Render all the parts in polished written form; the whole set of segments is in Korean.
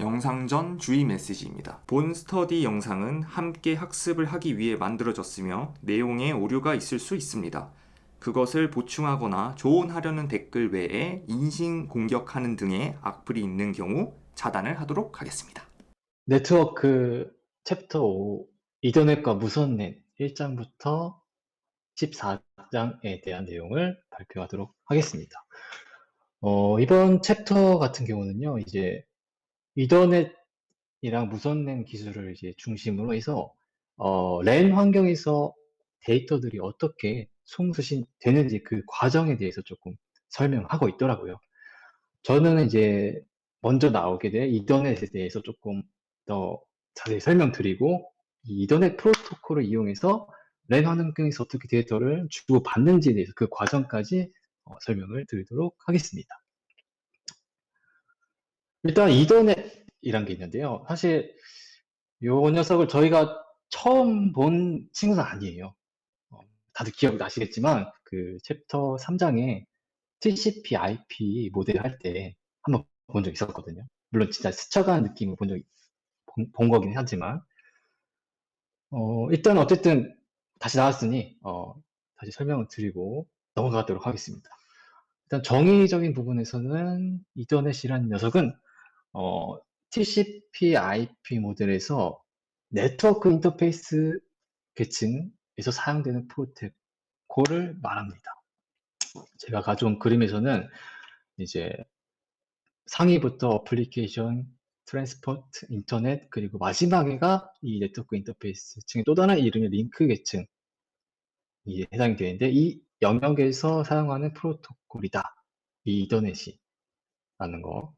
영상 전 주의 메시지입니다. 본 스터디 영상은 함께 학습을 하기 위해 만들어졌으며 내용에 오류가 있을 수 있습니다. 그것을 보충하거나 조언하려는 댓글 외에 인신 공격하는 등의 악플이 있는 경우 차단을 하도록 하겠습니다. 네트워크 챕터 5 이더넷과 무선넷 1장부터 14장에 대한 내용을 발표하도록 하겠습니다. 이번 챕터 같은 경우는요, 이제 이더넷이랑 무선넷 기술을 이제 중심으로 해서 랜 환경에서 데이터들이 어떻게 송수신 되는지 그 과정에 대해서 조금 설명하고 있더라고요. 저는 이제 먼저 나오게 된 이더넷에 대해서 조금 더 자세히 설명드리고, 이 이더넷 프로토콜을 이용해서 랜 환경에서 어떻게 데이터를 주고받는지에 대해서 그 과정까지 설명을 드리도록 하겠습니다. 일단 이더넷이란 게 있는데요. 사실 요 녀석을 저희가 처음 본 친구는 아니에요. 다들 기억나시겠지만 그 챕터 3장에 TCP/IP 모델 할 때 한번 본 적 있었거든요. 물론 진짜 스쳐간 느낌을 본 거긴 하지만, 일단 어쨌든 다시 나왔으니 다시 설명을 드리고 넘어가도록 하겠습니다. 일단 정의적인 부분에서는 이더넷이라는 녀석은 TCP/IP 모델에서 네트워크 인터페이스 계층에서 사용되는 프로토콜을 말합니다. 제가 가져온 그림에서는 이제 상위부터 어플리케이션, 트랜스포트, 인터넷, 그리고 마지막에가 이 네트워크 인터페이스 층의 또 다른 이름의 링크 계층이 해당이 되는데, 이 영역에서 사용하는 프로토콜이다, 이 이더넷이 라는 거.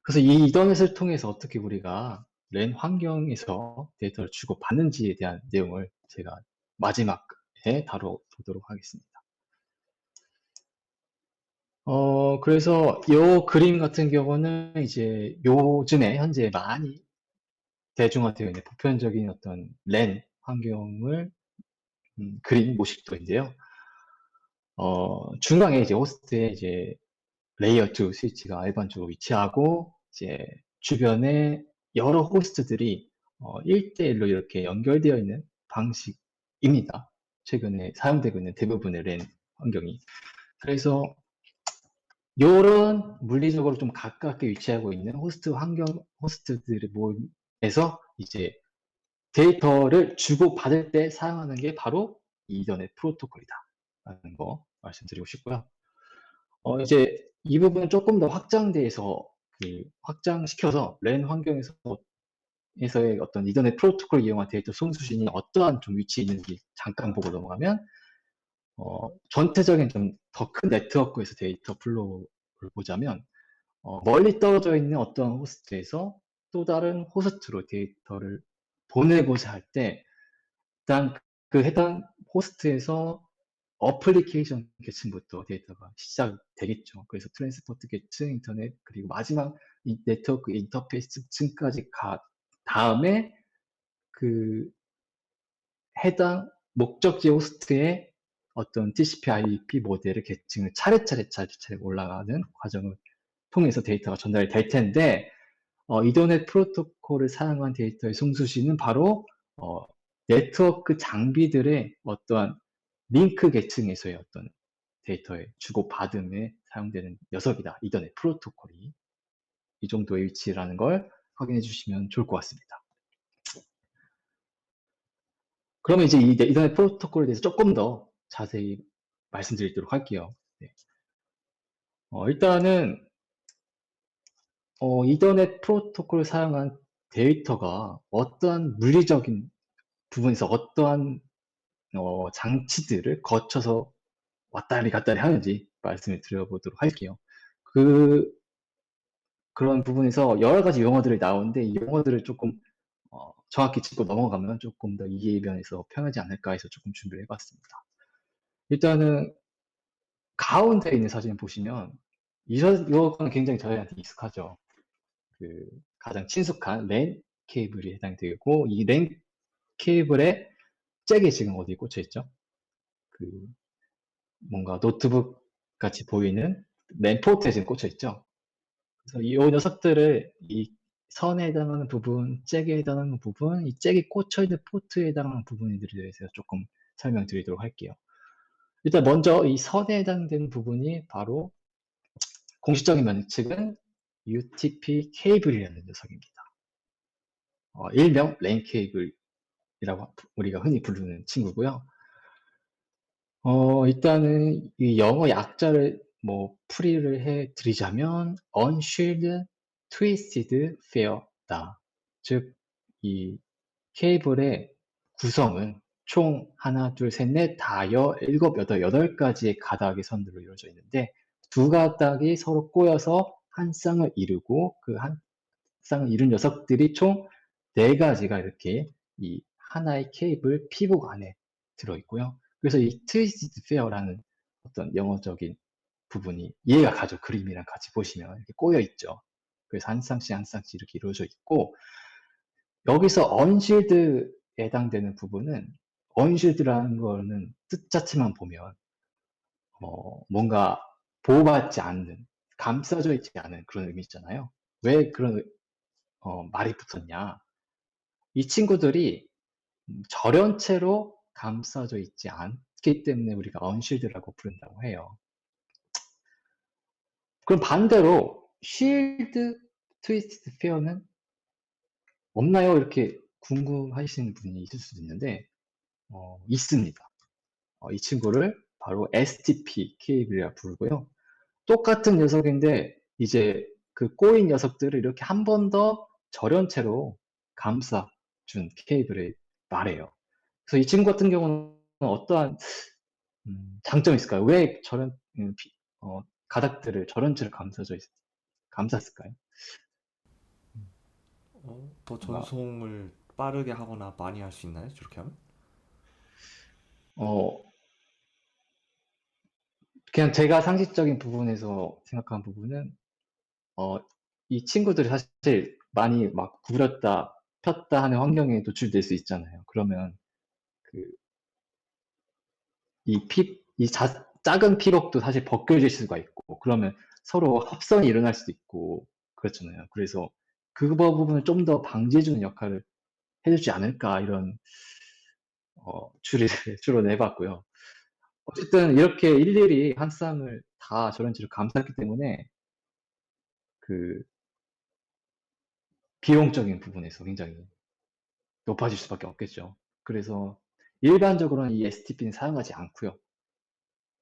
그래서 이 이더넷을 통해서 어떻게 우리가 랜 환경에서 데이터를 주고받는지에 대한 내용을 제가 마지막에 다뤄보도록 하겠습니다. 그래서 이 그림 같은 경우는 이제 요즘에 현재 많이 대중화되어 있는 보편적인 어떤 랜 환경을 그린 모식도인데요. 중앙에 이제 호스트에 이제 레이어 2 스위치가 일반적으로 위치하고, 이제 주변에 여러 호스트들이 1대1로 이렇게 연결되어 있는 방식입니다. 최근에 사용되고 있는 대부분의 랜 환경이. 그래서 이런 물리적으로 좀 가깝게 위치하고 있는 호스트들의 모임에서 이제 데이터를 주고받을 때 사용하는 게 바로 이더넷 프로토콜이다 라는 거 말씀드리고 싶고요. 이제 이 부분은 조금 더 확장돼서 확장시켜서 랜 환경에서의 어떤 이더넷 프로토콜을 이용한 데이터 송수신이 어떠한 좀 위치에 있는지 잠깐 보고 넘어가면, 전체적인 좀 더 큰 네트워크에서 데이터 플로우를 보자면, 멀리 떨어져 있는 어떤 호스트에서 또 다른 호스트로 데이터를 보내고자 할 때, 일단 그 해당 호스트에서 어플리케이션 계층부터 데이터가 시작되겠죠. 그래서 트랜스포트 계층, 인터넷, 그리고 마지막 네트워크 인터페이스 층까지 다음에 그 해당 목적지 호스트의 어떤 TCP/IP 모델의 계층을 차례차례 올라가는 과정을 통해서 데이터가 전달이 될 텐데, 이더넷 프로토콜을 사용한 데이터의 송수신은 바로 네트워크 장비들의 어떠한 링크 계층에서의 어떤 데이터의 주고받음에 사용되는 녀석이다. 이더넷 프로토콜이 이 정도의 위치라는 걸 확인해 주시면 좋을 것 같습니다. 그러면 이제 이 이더넷 프로토콜에 대해서 조금 더 자세히 말씀드리도록 할게요. 네. 일단은 이더넷 프로토콜을 사용한 데이터가 어떠한 물리적인 부분에서 어떠한 장치들을 거쳐서 왔다리 갔다리 하는지 말씀을 드려보도록 할게요. 그런 부분에서 여러 가지 용어들이 나오는데, 이 용어들을 조금 정확히 짚고 넘어가면 조금 더 이해 면에서 편하지 않을까 해서 조금 준비를 해봤습니다. 일단은 가운데 있는 사진 보시면 이거는 굉장히 저희한테 익숙하죠. 가장 친숙한 랜 케이블이 해당되고, 이 랜 케이블에 잭이 지금 어디 꽂혀 있죠? 뭔가 노트북 같이 보이는 랜 포트에 지금 꽂혀 있죠? 그래서 이 녀석들을 이 선에 해당하는 부분, 잭에 해당하는 부분, 이 잭이 꽂혀 있는 포트에 해당하는 부분들에 대해서 조금 설명드리도록 할게요. 일단 먼저 이 선에 해당되는 부분이 바로 공식적인 명칭은 UTP 케이블이라는 녀석입니다. 일명 랜 케이블이라고 우리가 흔히 부르는 친구고요. 일단은 이 영어 약자를 뭐 풀이를 해 드리자면 unshielded twisted fair다. 즉, 이 케이블의 구성은 총 하나, 둘, 셋, 넷, 다여, 일곱, 여덟, 여덟 가지의 가닥의 선들로 이루어져 있는데 두 가닥이 서로 꼬여서 한 쌍을 이루고 그 한 쌍을 이룬 녀석들이 총 네 가지가 이렇게 이 하나의 케이블 피복 안에 들어있고요. 그래서 이 트위스티드 페어라는 어떤 영어적인 부분이 이해가 가죠. 그림이랑 같이 보시면 이렇게 꼬여 있죠. 그래서 한 쌍씩 한 쌍씩 이렇게 이루어져 있고 여기서 언실드에 해당되는 부분은 언실드라는 거는 뜻 자체만 보면 뭔가 보호받지 않는, 감싸져 있지 않은 그런 의미 있잖아요. 왜 그런 말이 붙었냐? 이 친구들이 절연체로 감싸져 있지 않기 때문에 우리가 언실드라고 부른다고 해요. 그럼 반대로 쉴드 트위스트 페어는 없나요? 이렇게 궁금하시는 분이 있을 수도 있는데 있습니다. 이 친구를 바로 STP 케이블이라 부르고요. 똑같은 녀석인데 이제 그 꼬인 녀석들을 이렇게 한 번 더 절연체로 감싸준 케이블을 말해요. 그래서 이 친구 같은 경우는 어떠한 장점이 있을까요? 왜 저런 가닥들을 저런체로 감쌌을까요? 더 뭔가 전송을 빠르게 하거나 많이 할 수 있나요? 저렇게 하면? 어 그냥 제가 상식적인 부분에서 생각한 부분은 어, 이 친구들이 사실 많이 막 구부렸다 폈다 하는 환경에 노출될 수 있잖아요. 그러면 그 작은 피록도 사실 벗겨질 수가 있고, 그러면 서로 합선이 일어날 수도 있고, 그렇잖아요. 그래서 그 부분을 좀 더 방지해주는 역할을 해주지 않을까, 이런, 추리를 추론해봤고요. 어쨌든 이렇게 일일이 한 쌍을 다 저런 식으로 감쌌기 때문에, 그, 비용적인 부분에서 굉장히 높아질 수밖에 없겠죠. 그래서 일반적으로는 이 STP는 사용하지 않고요.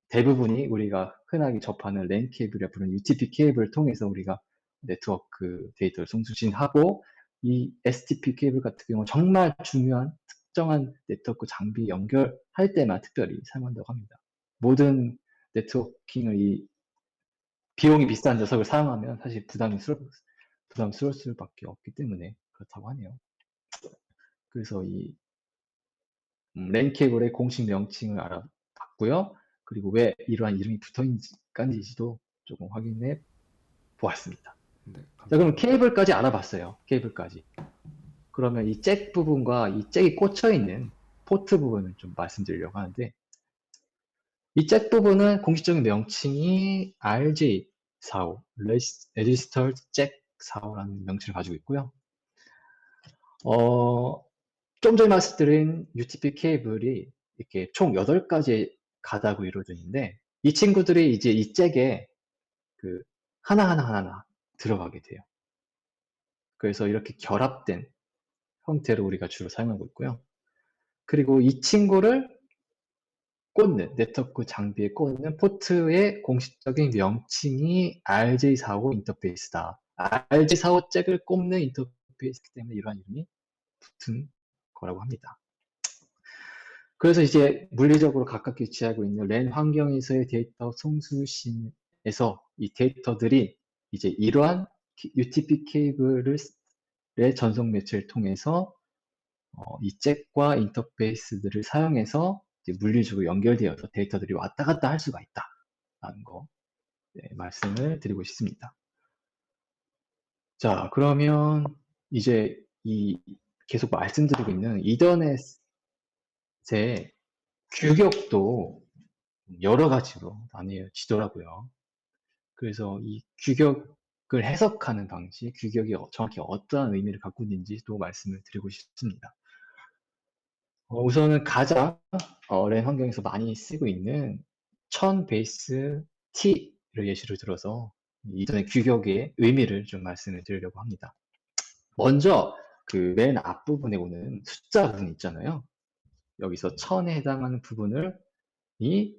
대부분이 우리가 흔하게 접하는 랜 케이블이라 부르는 UTP 케이블을 통해서 우리가 네트워크 데이터를 송수신하고 이 STP 케이블 같은 경우는 정말 중요한 특정한 네트워크 장비 연결할 때만 특별히 사용한다고 합니다. 모든 네트워킹을 이 비용이 비싼 녀석을 사용하면 사실 부담스러울 수밖에 없기 때문에 그렇다고 하네요. 그래서 이 랜 케이블의 공식 명칭을 알아봤고요. 그리고 왜 이러한 이름이 붙어있는지도 조금 확인해 보았습니다. 네, 자, 그럼 감사합니다. 케이블까지 알아봤어요. 케이블까지. 그러면 이 잭 부분과 이 잭이 꽂혀있는 포트 부분을 좀 말씀드리려고 하는데, 이 잭 부분은 공식적인 명칭이 RJ45, Registered Jack 45라는 명칭을 가지고 있고요. 좀 전에 말씀드린 UTP 케이블이 이렇게 총 8가지 가닥으로 이루어져 있는데, 이 친구들이 이제 이 잭에 그 하나하나 들어가게 돼요. 그래서 이렇게 결합된 형태로 우리가 주로 사용하고 있고요. 그리고 이 친구를 네트워크 장비에 꽂는 포트의 공식적인 명칭이 RJ45 인터페이스다. RJ45 잭을 꼽는 인터페이스이기 때문에 이러한 이름이 붙은 거라고 합니다. 그래서 이제 물리적으로 가깝게 위치하고 있는 랜 환경에서의 데이터 송수신에서 이 데이터들이 이제 이러한 UTP 케이블의 전송 매체를 통해서 이 잭과 인터페이스들을 사용해서 물리적으로 연결되어서 데이터들이 왔다 갔다 할 수가 있다라는 거 말씀을 드리고 싶습니다. 자, 그러면 이제 이 계속 말씀드리고 있는 이더넷의 규격도 여러 가지로 나뉘어지더라고요. 그래서 이 규격을 덱을 해석하는 방식, 규격이 정확히 어떠한 의미를 갖고 있는지도 말씀을 드리고 싶습니다. 우선은 가장 랜 환경에서 많이 쓰고 있는 1000 베이스 T를 예시로 들어서 이전의 규격의 의미를 좀 말씀을 드리려고 합니다. 먼저 그 맨 앞부분에 오는 숫자 부분 있잖아요. 여기서 1000에 해당하는 부분을 이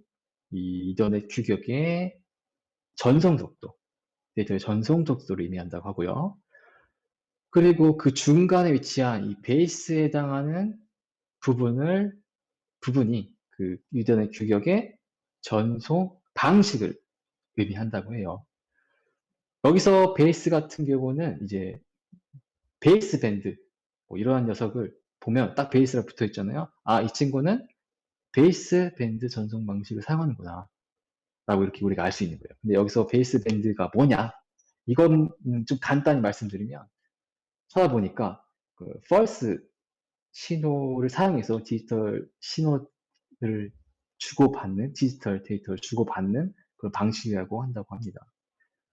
이전의 규격의 전송 속도, 데이터의 전송 속도를 의미한다고 하고요. 그리고 그 중간에 위치한 이 베이스에 해당하는 부분이 그 이전의 규격의 전송 방식을 의미한다고 해요. 여기서 베이스 같은 경우는 이제 베이스 밴드, 뭐 이러한 녀석을 보면 딱 베이스가 붙어 있잖아요. 아, 이 친구는 베이스 밴드 전송 방식을 사용하는구나. 라고 이렇게 우리가 알 수 있는 거예요. 근데 여기서 베이스 밴드가 뭐냐? 이건 좀 간단히 말씀드리면 찾아보니까 그 false 신호를 사용해서 디지털 신호를 주고받는, 디지털 데이터를 주고받는 그런 방식이라고 한다고 합니다.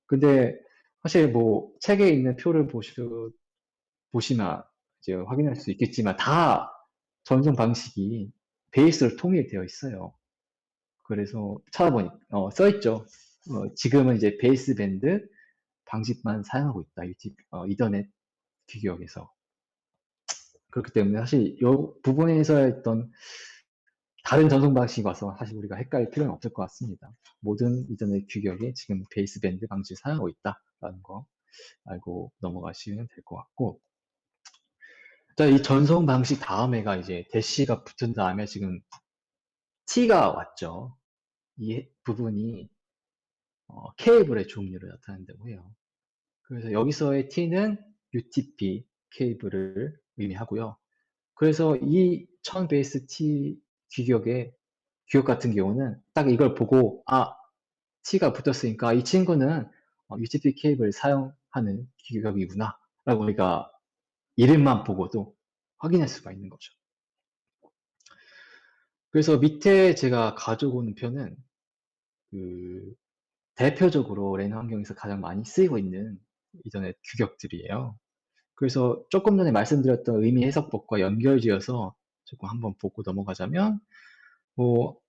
근데 사실 뭐 책에 있는 표를 보시면 이제 확인할 수 있겠지만 다 전송 방식이 베이스를 통일되어 있어요. 그래서 찾아보니 써있죠. 지금은 이제 베이스 밴드 방식만 사용하고 있다. 이더넷 규격에서. 그렇기 때문에 사실 이 부분에서 했던 다른 전송 방식이 와서 사실 우리가 헷갈릴 필요는 없을 것 같습니다. 모든 이전의 규격에 지금 베이스 밴드 방식을 사용하고 있다라는 거 알고 넘어가시면 될 것 같고. 자, 이 전송 방식 다음에가 이제 대시가 붙은 다음에 지금 T가 왔죠. 이 부분이 케이블의 종류를 나타낸다고 해요. 그래서 여기서의 T는 UTP 케이블을 의미하고요. 그래서 이 1000 베이스 T 규격 같은 경우는 딱 이걸 보고 T가 붙었으니까 이 친구는 UTP 케이블을 사용하는 규격이구나 라고 우리가 이름만 보고도 확인할 수가 있는 거죠. 그래서 밑에 제가 가져온 표는 그 대표적으로 랜 환경에서 가장 많이 쓰이고 있는 이전의 규격들이에요. 그래서 조금 전에 말씀드렸던 의미 해석법과 연결지어서 조금 한번 보고 넘어가자면,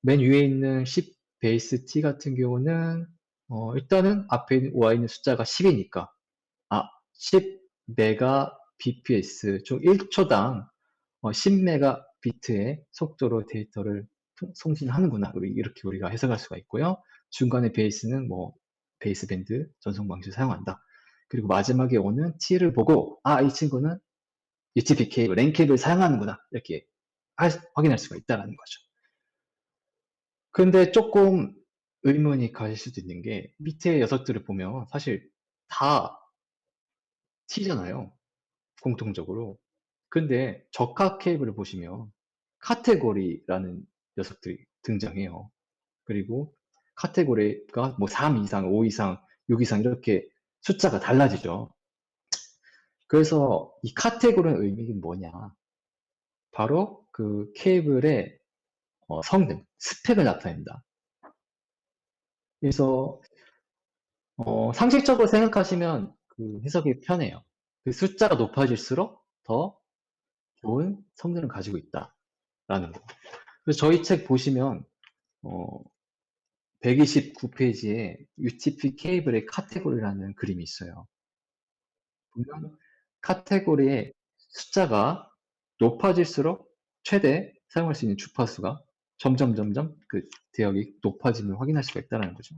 맨 위에 있는 10 베이스 T 같은 경우는, 일단은 앞에 와 있는 숫자가 10이니까, 10 메가 bps, 총 1초당 10 메가 비트의 속도로 데이터를 송신하는구나. 이렇게 우리가 해석할 수가 있고요. 중간에 베이스는 베이스 밴드 전송 방식을 사용한다. 그리고 마지막에 오는 T를 보고, 이 친구는 UTP 케이블, 랜 케이블을 사용하는구나. 이렇게 확인할 수가 있다는 거죠. 근데 조금 의문이 가실 수도 있는 게, 밑에 녀석들을 보면 사실 다 T잖아요. 공통적으로. 근데 적합 케이블을 보시면 카테고리라는 녀석들이 등장해요. 그리고 카테고리가 3 이상, 5 이상, 6 이상 이렇게 숫자가 달라지죠. 그래서 이 카테고리의 의미는 뭐냐? 바로 그 케이블의 성능, 스펙을 나타낸다. 그래서 상식적으로 생각하시면 그 해석이 편해요. 그 숫자가 높아질수록 더 좋은 성능을 가지고 있다라는 거. 그래서 저희 책 보시면 129페이지에 UTP 케이블의 카테고리라는 그림이 있어요. 보면 카테고리의 숫자가 높아질수록 최대 사용할 수 있는 주파수가 점점 그 대역이 높아짐을 확인할 수가 있다는 거죠.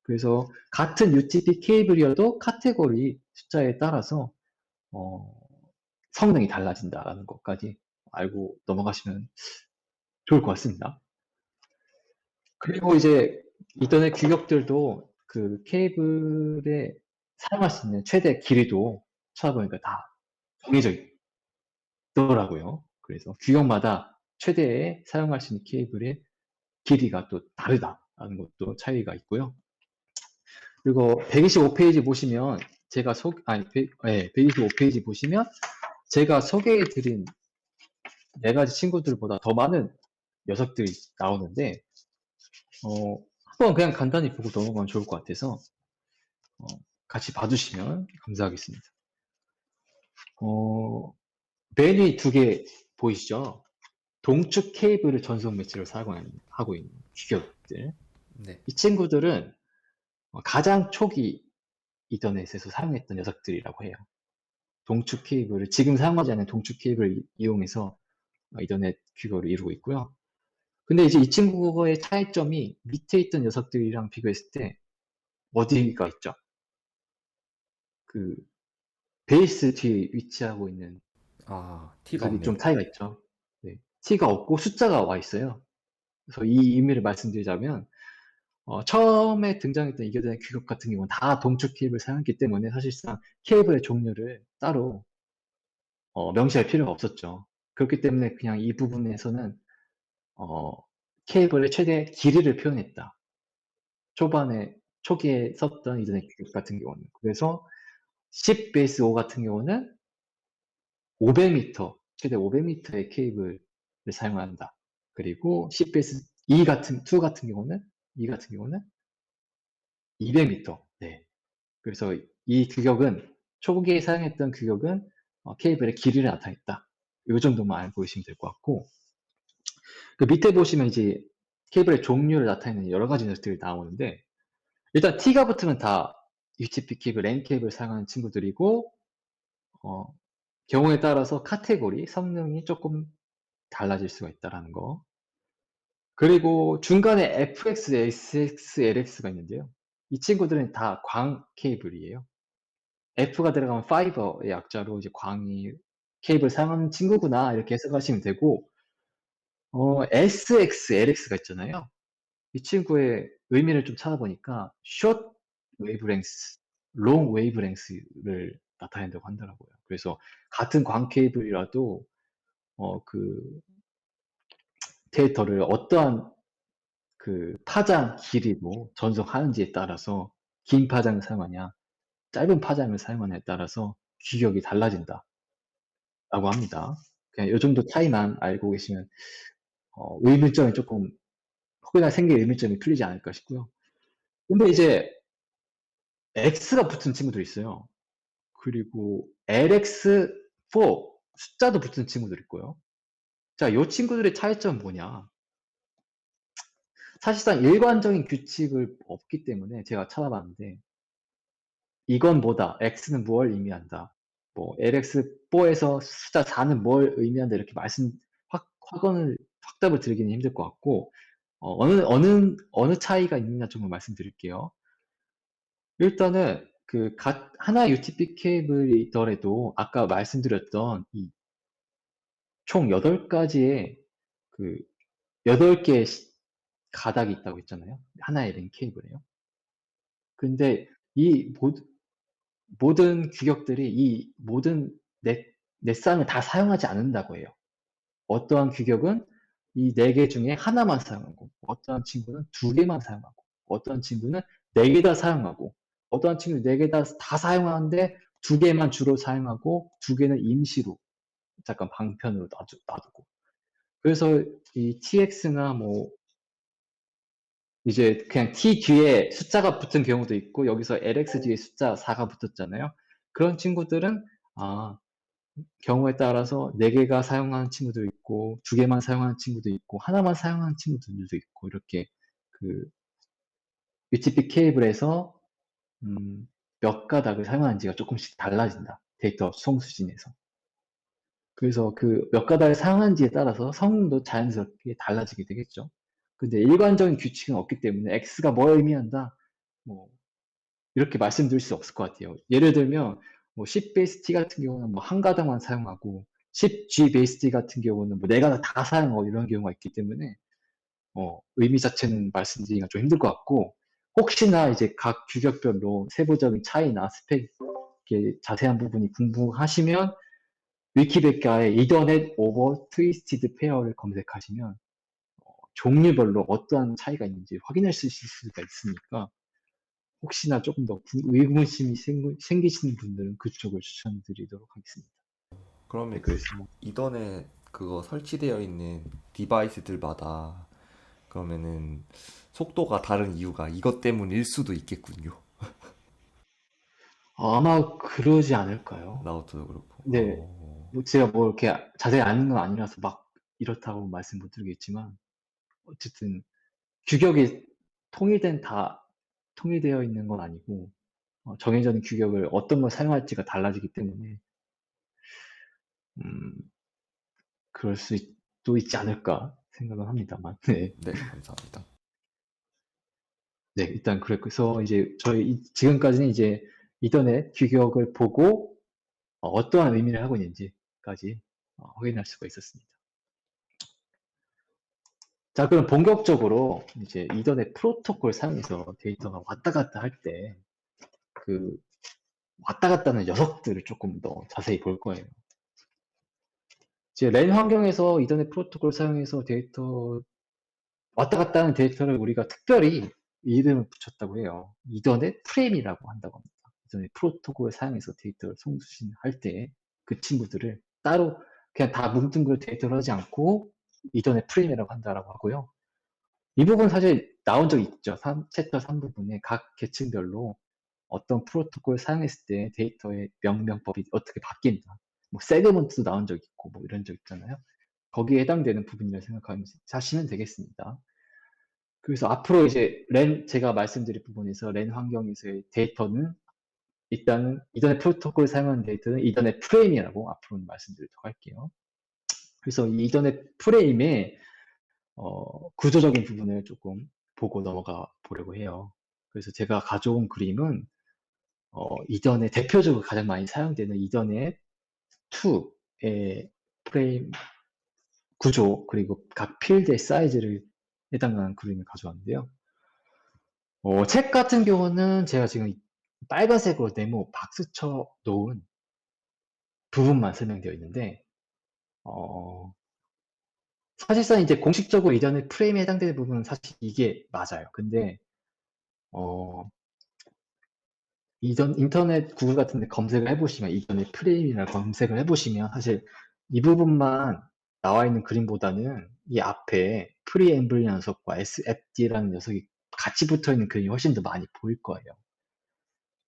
그래서 같은 UTP 케이블이어도 카테고리 숫자에 따라서 성능이 달라진다라는 것까지 알고 넘어가시면 좋을 것 같습니다. 그리고 이제 이전의 규격들도 그 케이블에 사용할 수 있는 최대 길이도 찾아보니까 다 정해져 있더라고요. 그래서 규격마다 최대의 사용할 수 있는 케이블의 길이가 또 다르다라는 것도 차이가 있고요. 그리고 125페이지 보시면 제가 125페이지 보시면 제가 소개해드린 4가지 친구들보다 더 많은 녀석들이 나오는데 한번 그냥 간단히 보고 넘어가면 좋을 것 같아서 같이 봐주시면 감사하겠습니다. 메뉴 두 개 보이시죠? 동축 케이블을 전송 매체로 사용하고 있는 규격들. 네. 이 친구들은 가장 초기 이더넷에서 사용했던 녀석들이라고 해요. 동축 케이블을 지금 사용하지 않는 동축 케이블을 이용해서 이더넷 규격을 이루고 있고요. 근데 이제 이 친구의 차이점이 밑에 있던 녀석들이랑 비교했을 때 어디가 있죠? 그 베이스 뒤에 위치하고 있는 아, 티가 녀석이 좀 없네요. 차이가 있죠. 네. T가 없고 숫자가 와 있어요. 그래서 이 의미를 말씀드리자면 처음에 등장했던 이겨된 규격 같은 경우는 다 동축 케이블을 사용했기 때문에 사실상 케이블의 종류를 따로 명시할 필요가 없었죠. 그렇기 때문에 그냥 이 부분에서는 어, 케이블의 최대 길이를 표현했다. 초기에 썼던 이전의 규격 같은 경우는. 그래서 10 베이스 5 같은 경우는 500m, 최대 500m의 케이블을 사용한다. 그리고 10 베이스 2 같은 경우는 200m. 네. 그래서 이 규격은 초기에 사용했던 규격은 케이블의 길이를 나타냈다. 이 정도만 알고 계시면 될 것 같고, 그 밑에 보시면 이제 케이블의 종류를 나타내는 여러 가지 녀석들이 나오는데, 일단 T가 붙으면 다 UTP 케이블, 랜 케이블 사용하는 친구들이고, 어, 경우에 따라서 카테고리, 성능이 조금 달라질 수가 있다라는 거. 그리고 중간에 FX, SX, LX가 있는데요. 이 친구들은 다 광 케이블이에요. F가 들어가면 파이버의 약자로 이제 광이 케이블 사용하는 친구구나 이렇게 해석하시면 되고, SX, LX가 있잖아요. 이 친구의 의미를 좀 찾아보니까 short wavelength, long wavelength를 나타낸다고 하더라고요. 그래서 같은 광 케이블이라도 그 데이터를 어떠한 그 파장 길이로 전송하는지에 따라서 긴 파장을 사용하냐, 짧은 파장을 사용하냐에 따라서 규격이 달라진다라고 합니다. 그냥 이 정도 차이만 알고 계시면 의문점이 조금 혹여나 생길 의문점이 풀리지 않을까 싶고요. 근데 이제 X가 붙은 친구도 있어요. 그리고 LX4 숫자도 붙은 친구들 있고요. 자, 이 친구들의 차이점은 뭐냐? 사실상 일관적인 규칙을 없기 때문에 제가 찾아봤는데 이건 뭐다, X는 뭘 의미한다, 뭐 LX4에서 숫자 4는 뭘 의미한다 이렇게 확답을 드리기는 힘들 것 같고 어느 차이가 있느냐 좀 말씀드릴게요. 일단은 하나의 UTP 케이블이더라도 아까 말씀드렸던 이 총 8가지의 그 8개의 가닥이 있다고 했잖아요. 하나의 랜 케이블에요. 근데 이 모든 규격들이 이 모든 넷쌍을 다 사용하지 않는다고 해요. 어떠한 규격은 이 4개 중에 하나만 사용하고, 어떠한 친구는 2개만 사용하고, 어떠한 친구는 4개 다 사용하고, 어떠한 친구는 4개 다 사용하는데 2개만 주로 사용하고 2개는 임시로 잠깐 방편으로 놔두고. 그래서 이 TX나 뭐 이제 그냥 T 뒤에 숫자가 붙은 경우도 있고 여기서 LX 뒤에 숫자 4가 붙었잖아요. 그런 친구들은 경우에 따라서 4개가 사용하는 친구도 있고 2개만 사용하는 친구도 있고 하나만 사용하는 친구들도 있고 이렇게 그 UTP 케이블에서 몇 가닥을 사용하는지가 조금씩 달라진다. 데이터 수송 수준에서. 그래서 그 몇 가닥을 사용하는지에 따라서 성능도 자연스럽게 달라지게 되겠죠. 근데 일관적인 규칙은 없기 때문에 X가 뭘 의미한다, 뭐 이렇게 말씀드릴 수 없을 것 같아요. 예를 들면 뭐 10 베이스 T 같은 경우는 뭐 한 가닥만 사용하고 10G 베이스 T 같은 경우는 뭐 네 가닥 다 사용하고 이런 경우가 있기 때문에 의미 자체는 말씀드리기가 좀 힘들 것 같고, 혹시나 이제 각 규격별로 세부적인 차이나 스펙 자세한 부분이 궁금하시면 위키백과에 이더넷 오버 트위스티드 페어를 검색하시면 종류별로 어떠한 차이가 있는지 확인할 수 있을 수가 있으니까 혹시나 조금 더 의문심이 생기시는 분들은 그쪽을 추천드리도록 하겠습니다. 네, 그러면 그 그래서 이더넷 그거 설치되어 있는 디바이스들마다 그러면은 속도가 다른 이유가 이것 때문일 수도 있겠군요. 아마 그러지 않을까요? 나우트도 그렇고. 네, 뭐 제가 뭐 이렇게 자세히 아는 건 아니라서 막 이렇다고 말씀 못 드리겠지만, 어쨌든 규격이 통일되어 있는 건 아니고, 정해져 있는 규격을 어떤 걸 사용할지가 달라지기 때문에, 음, 그럴 수도 있지 않을까 생각은 합니다만. 네. 네, 감사합니다. 네, 일단 그래서 이제 지금까지는 이제 이더넷 규격을 보고 어떠한 의미를 하고 있는지까지 확인할 수가 있었습니다. 자, 그럼 본격적으로 이제 이더넷 프로토콜 사용해서 데이터가 왔다 갔다 할 때 그 왔다 갔다 하는 녀석들을 조금 더 자세히 볼 거예요. 이제 랜 환경에서 이더넷 프로토콜 사용해서 왔다 갔다 하는 데이터를 우리가 특별히 이름을 붙였다고 해요. 이더넷 프레임이라고 한다고 합니다. 이더넷 프로토콜을 사용해서 데이터를 송수신할 때 그 친구들을 따로 그냥 다 뭉뚱그려 데이터를 하지 않고 이더넷 프레임이라고 한다라고 하고요. 이 부분 사실 나온 적 있죠. 챕터 3부분에 각 계층별로 어떤 프로토콜 사용했을 때 데이터의 명명법이 어떻게 바뀐다. 뭐 세그먼트도 나온 적 있고 뭐 이런 적 있잖아요. 거기에 해당되는 부분이라 생각하시면 되겠습니다. 그래서 앞으로 이제 제가 말씀드릴 부분에서 랜 환경에서의 데이터는 일단은 이더넷 프로토콜을 사용하는 데이터는 이더넷 프레임이라고 앞으로는 말씀드리도록 할게요. 그래서 이 이더넷 프레임의 구조적인 부분을 조금 보고 넘어가 보려고 해요. 그래서 제가 가져온 그림은 이더넷 대표적으로 가장 많이 사용되는 이더넷 2의 프레임 구조 그리고 각 필드의 사이즈를 해당하는 그림을 가져왔는데요. 책 같은 경우는 제가 지금 빨간색으로 네모 박스 쳐 놓은 부분만 설명되어 있는데, 사실상 이제 공식적으로 이전에 프레임에 해당되는 부분은 사실 이게 맞아요. 근데, 인터넷 구글 같은 데 검색을 해보시면, 이전에 프레임이라고 검색을 해보시면, 사실 이 부분만 나와 있는 그림보다는 이 앞에 프리앰블 녀석과 SFD라는 녀석이 같이 붙어 있는 그림이 훨씬 더 많이 보일 거예요.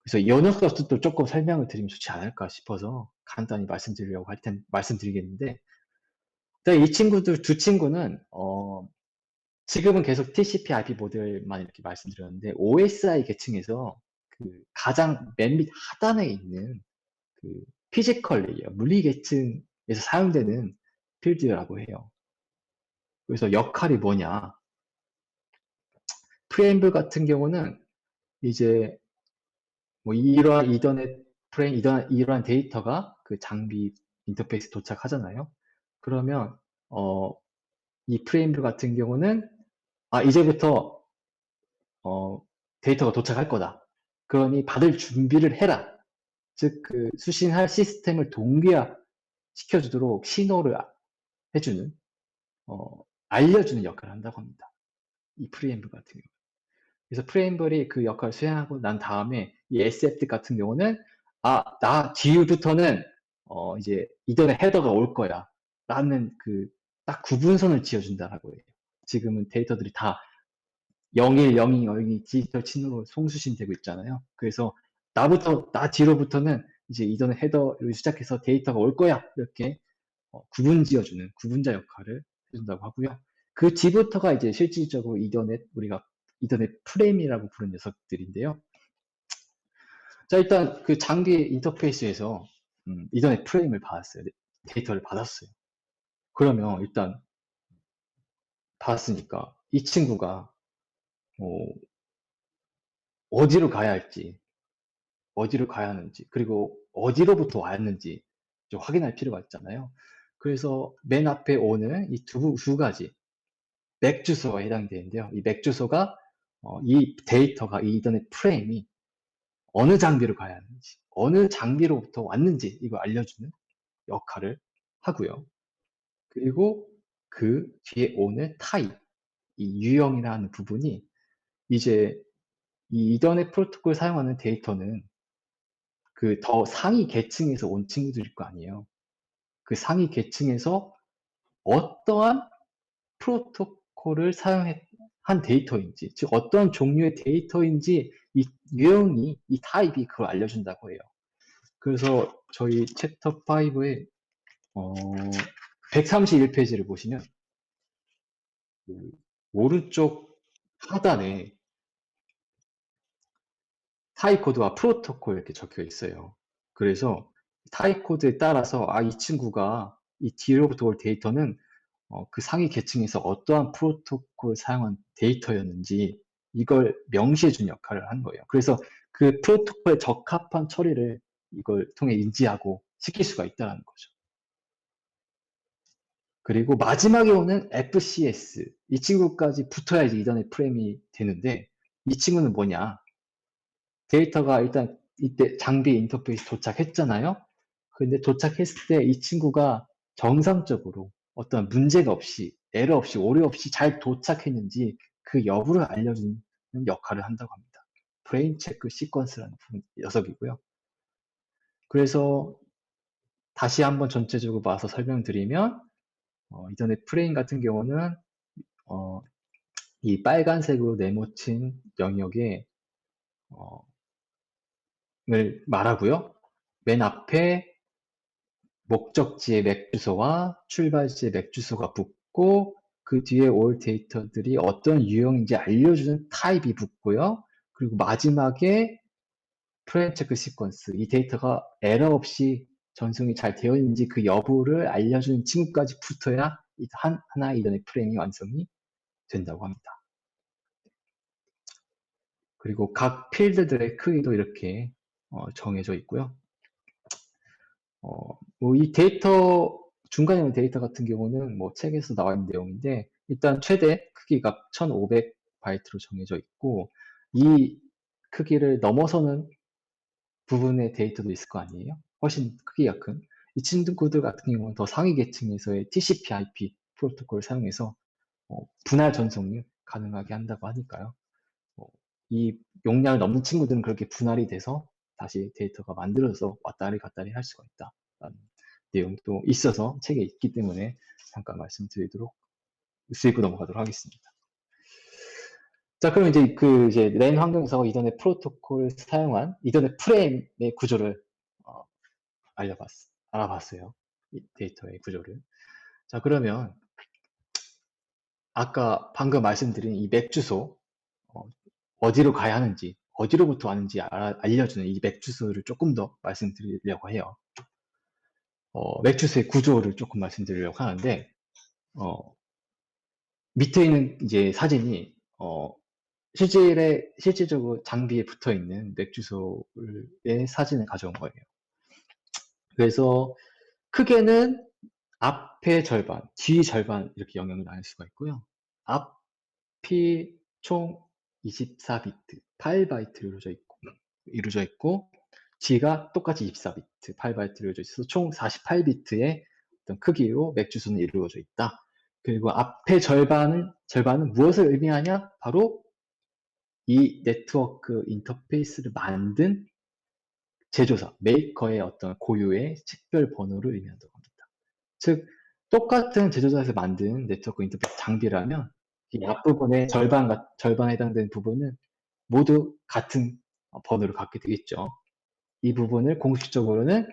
그래서 이 녀석도 조금 설명을 드리면 좋지 않을까 싶어서 간단히 말씀드리려고 말씀드리겠는데, 이 두 친구는, 지금은 계속 TCP IP 모델만 이렇게 말씀드렸는데, OSI 계층에서 그 가장 맨 밑 하단에 있는 그 피지컬 레이어, 물리 계층에서 사용되는 필드라고 해요. 그래서 역할이 뭐냐. 프레임블 같은 경우는 이제 뭐 이러한 이더넷 프레임, 이러한 데이터가 그 장비 인터페이스 도착하잖아요. 그러면 이 프레임블 같은 경우는 이제부터 데이터가 도착할 거다. 그러니 받을 준비를 해라. 즉 그 수신할 시스템을 동기화 시켜주도록 신호를 해주는 알려주는 역할을 한다고 합니다. 이 프리앰블 같은 경우. 그래서 프레임블이 그 역할을 수행하고 난 다음에 이 SFD 같은 경우는 나 뒤부터는 이제 이더넷 헤더가 올 거야 라는 그 딱 구분선을 지어준다라고 해요. 지금은 데이터들이 다 01, 02, 02 디지털 친으로 송수신되고 있잖아요. 그래서 나 뒤로부터는 이제 이더넷 헤더를 시작해서 데이터가 올 거야 이렇게 구분 지어주는 구분자 역할을 해준다고 하고요. 그 뒤부터가 이제 실질적으로 우리가 이더넷 프레임이라고 부르는 녀석들인데요. 자, 일단 그 장비 인터페이스에서 이더넷 프레임을 받았어요. 데이터를 받았어요. 그러면 일단 받았으니까 이 친구가 어디로 가야 할지, 어디로 가야 하는지, 그리고 어디로부터 왔는지 좀 확인할 필요가 있잖아요. 그래서 맨 앞에 오는 이 두 가지 맥 주소가 해당되는데요. 이 맥 주소가 이 데이터가 이 이더넷 프레임이 어느 장비로 가야 하는지, 어느 장비로부터 왔는지 이거 알려주는 역할을 하고요. 그리고 그 뒤에 오는 타입, 이 유형이라는 부분이 이제 이 이더넷 프로토콜 사용하는 데이터는 그 더 상위 계층에서 온 친구들일 거 아니에요. 그 상위 계층에서 어떠한 프로토콜을 한 데이터인지, 즉 어떤 종류의 데이터인지 이 유형이, 이 타입이 그걸 알려준다고 해요. 그래서 저희 챕터 5의 131페이지를 보시면 그 오른쪽 하단에 타입 코드와 프로토콜 이렇게 적혀 있어요. 그래서 타입 코드에 따라서 이 친구가 이 뒤로부터 올 데이터는 그 상위 계층에서 어떠한 프로토콜을 사용한 데이터였는지 이걸 명시해 준 역할을 한 거예요. 그래서 그 프로토콜에 적합한 처리를 이걸 통해 인지하고 시킬 수가 있다는 거죠. 그리고 마지막에 오는 FCS, 이 친구까지 붙어야지 이전의 프레임이 되는데, 이 친구는 뭐냐? 데이터가 일단 이때 장비 인터페이스 도착했잖아요. 근데 도착했을 때 이 친구가 정상적으로 어떤 문제가 없이, 에러 없이, 오류 없이 잘 도착했는지 그 여부를 알려주는 역할을 한다고 합니다. 브레인 체크 시퀀스라는 녀석이고요. 그래서 다시 한번 전체적으로 봐서 설명드리면, 이전에 프레임 같은 경우는 어, 이 빨간색으로 네모친 영역에 을 말하고요. 맨 앞에 목적지의 맥 주소와 출발지의 맥 주소가 붙고 그 뒤에 올 데이터들이 어떤 유형인지 알려주는 타입이 붙고요. 그리고 마지막에 프레임 체크 시퀀스, 이 데이터가 에러 없이 전송이 잘 되어 있는지 그 여부를 알려주는 친구까지 붙어야 하나의 이전의 프레임이 완성이 된다고 합니다. 그리고 각 필드들의 크기도 이렇게 정해져 있고요. 이 데이터, 중간에 있는 데이터 같은 경우는 뭐 책에서 나와 있는 내용인데, 일단 최대 크기가 1500바이트로 정해져 있고, 이 크기를 넘어서는 부분의 데이터도 있을 거 아니에요? 훨씬 크기가 큰. 이 친구들 같은 경우는 더 상위 계층에서의 TCP/IP 프로토콜을 사용해서 분할 전송을 가능하게 한다고 하니까요. 이 용량을 넘는 친구들은 그렇게 분할이 돼서 다시 데이터가 만들어져서 왔다리 갔다리 할 수가 있다라는 내용도 있어서 책에 있기 때문에 잠깐 말씀드리도록 쓰고 넘어가도록 하겠습니다. 자, 그럼 이제 랜 환경에서 이전에 프로토콜 사용한 이전에 프레임의 구조를 알아봤어요. 이 데이터의 구조를. 자, 그러면 아까 방금 말씀드린 이 맥 주소, 어디로 가야 하는지, 어디로부터 왔는지 알려주는 이 맥 주소를 조금 더 말씀드리려고 해요. 맥 주소의 구조를 조금 말씀드리려고 하는데, 어, 밑에 있는 이제 사진이, 실질적으로 장비에 붙어 있는 맥 주소의 사진을 가져온 거예요. 그래서 크게는 앞의 절반, 뒤 절반 이렇게 영역을 나눌 수가 있고요. 앞이 총 24비트, 8바이트로 이루어져 있고, 뒤가 똑같이 24비트, 8바이트로 이루어져 있어서 총 48비트의 어떤 크기로 맥 주소는 이루어져 있다. 그리고 앞의 절반은 무엇을 의미하냐? 바로 이 네트워크 인터페이스를 만든 제조사, 메이커의 어떤 고유의 식별 번호를 의미한다고 합니다. 즉, 똑같은 제조사에서 만든 네트워크 인터페이스 장비라면 이 앞부분의 절반에 해당되는 부분은 모두 같은 번호를 갖게 되겠죠. 이 부분을 공식적으로는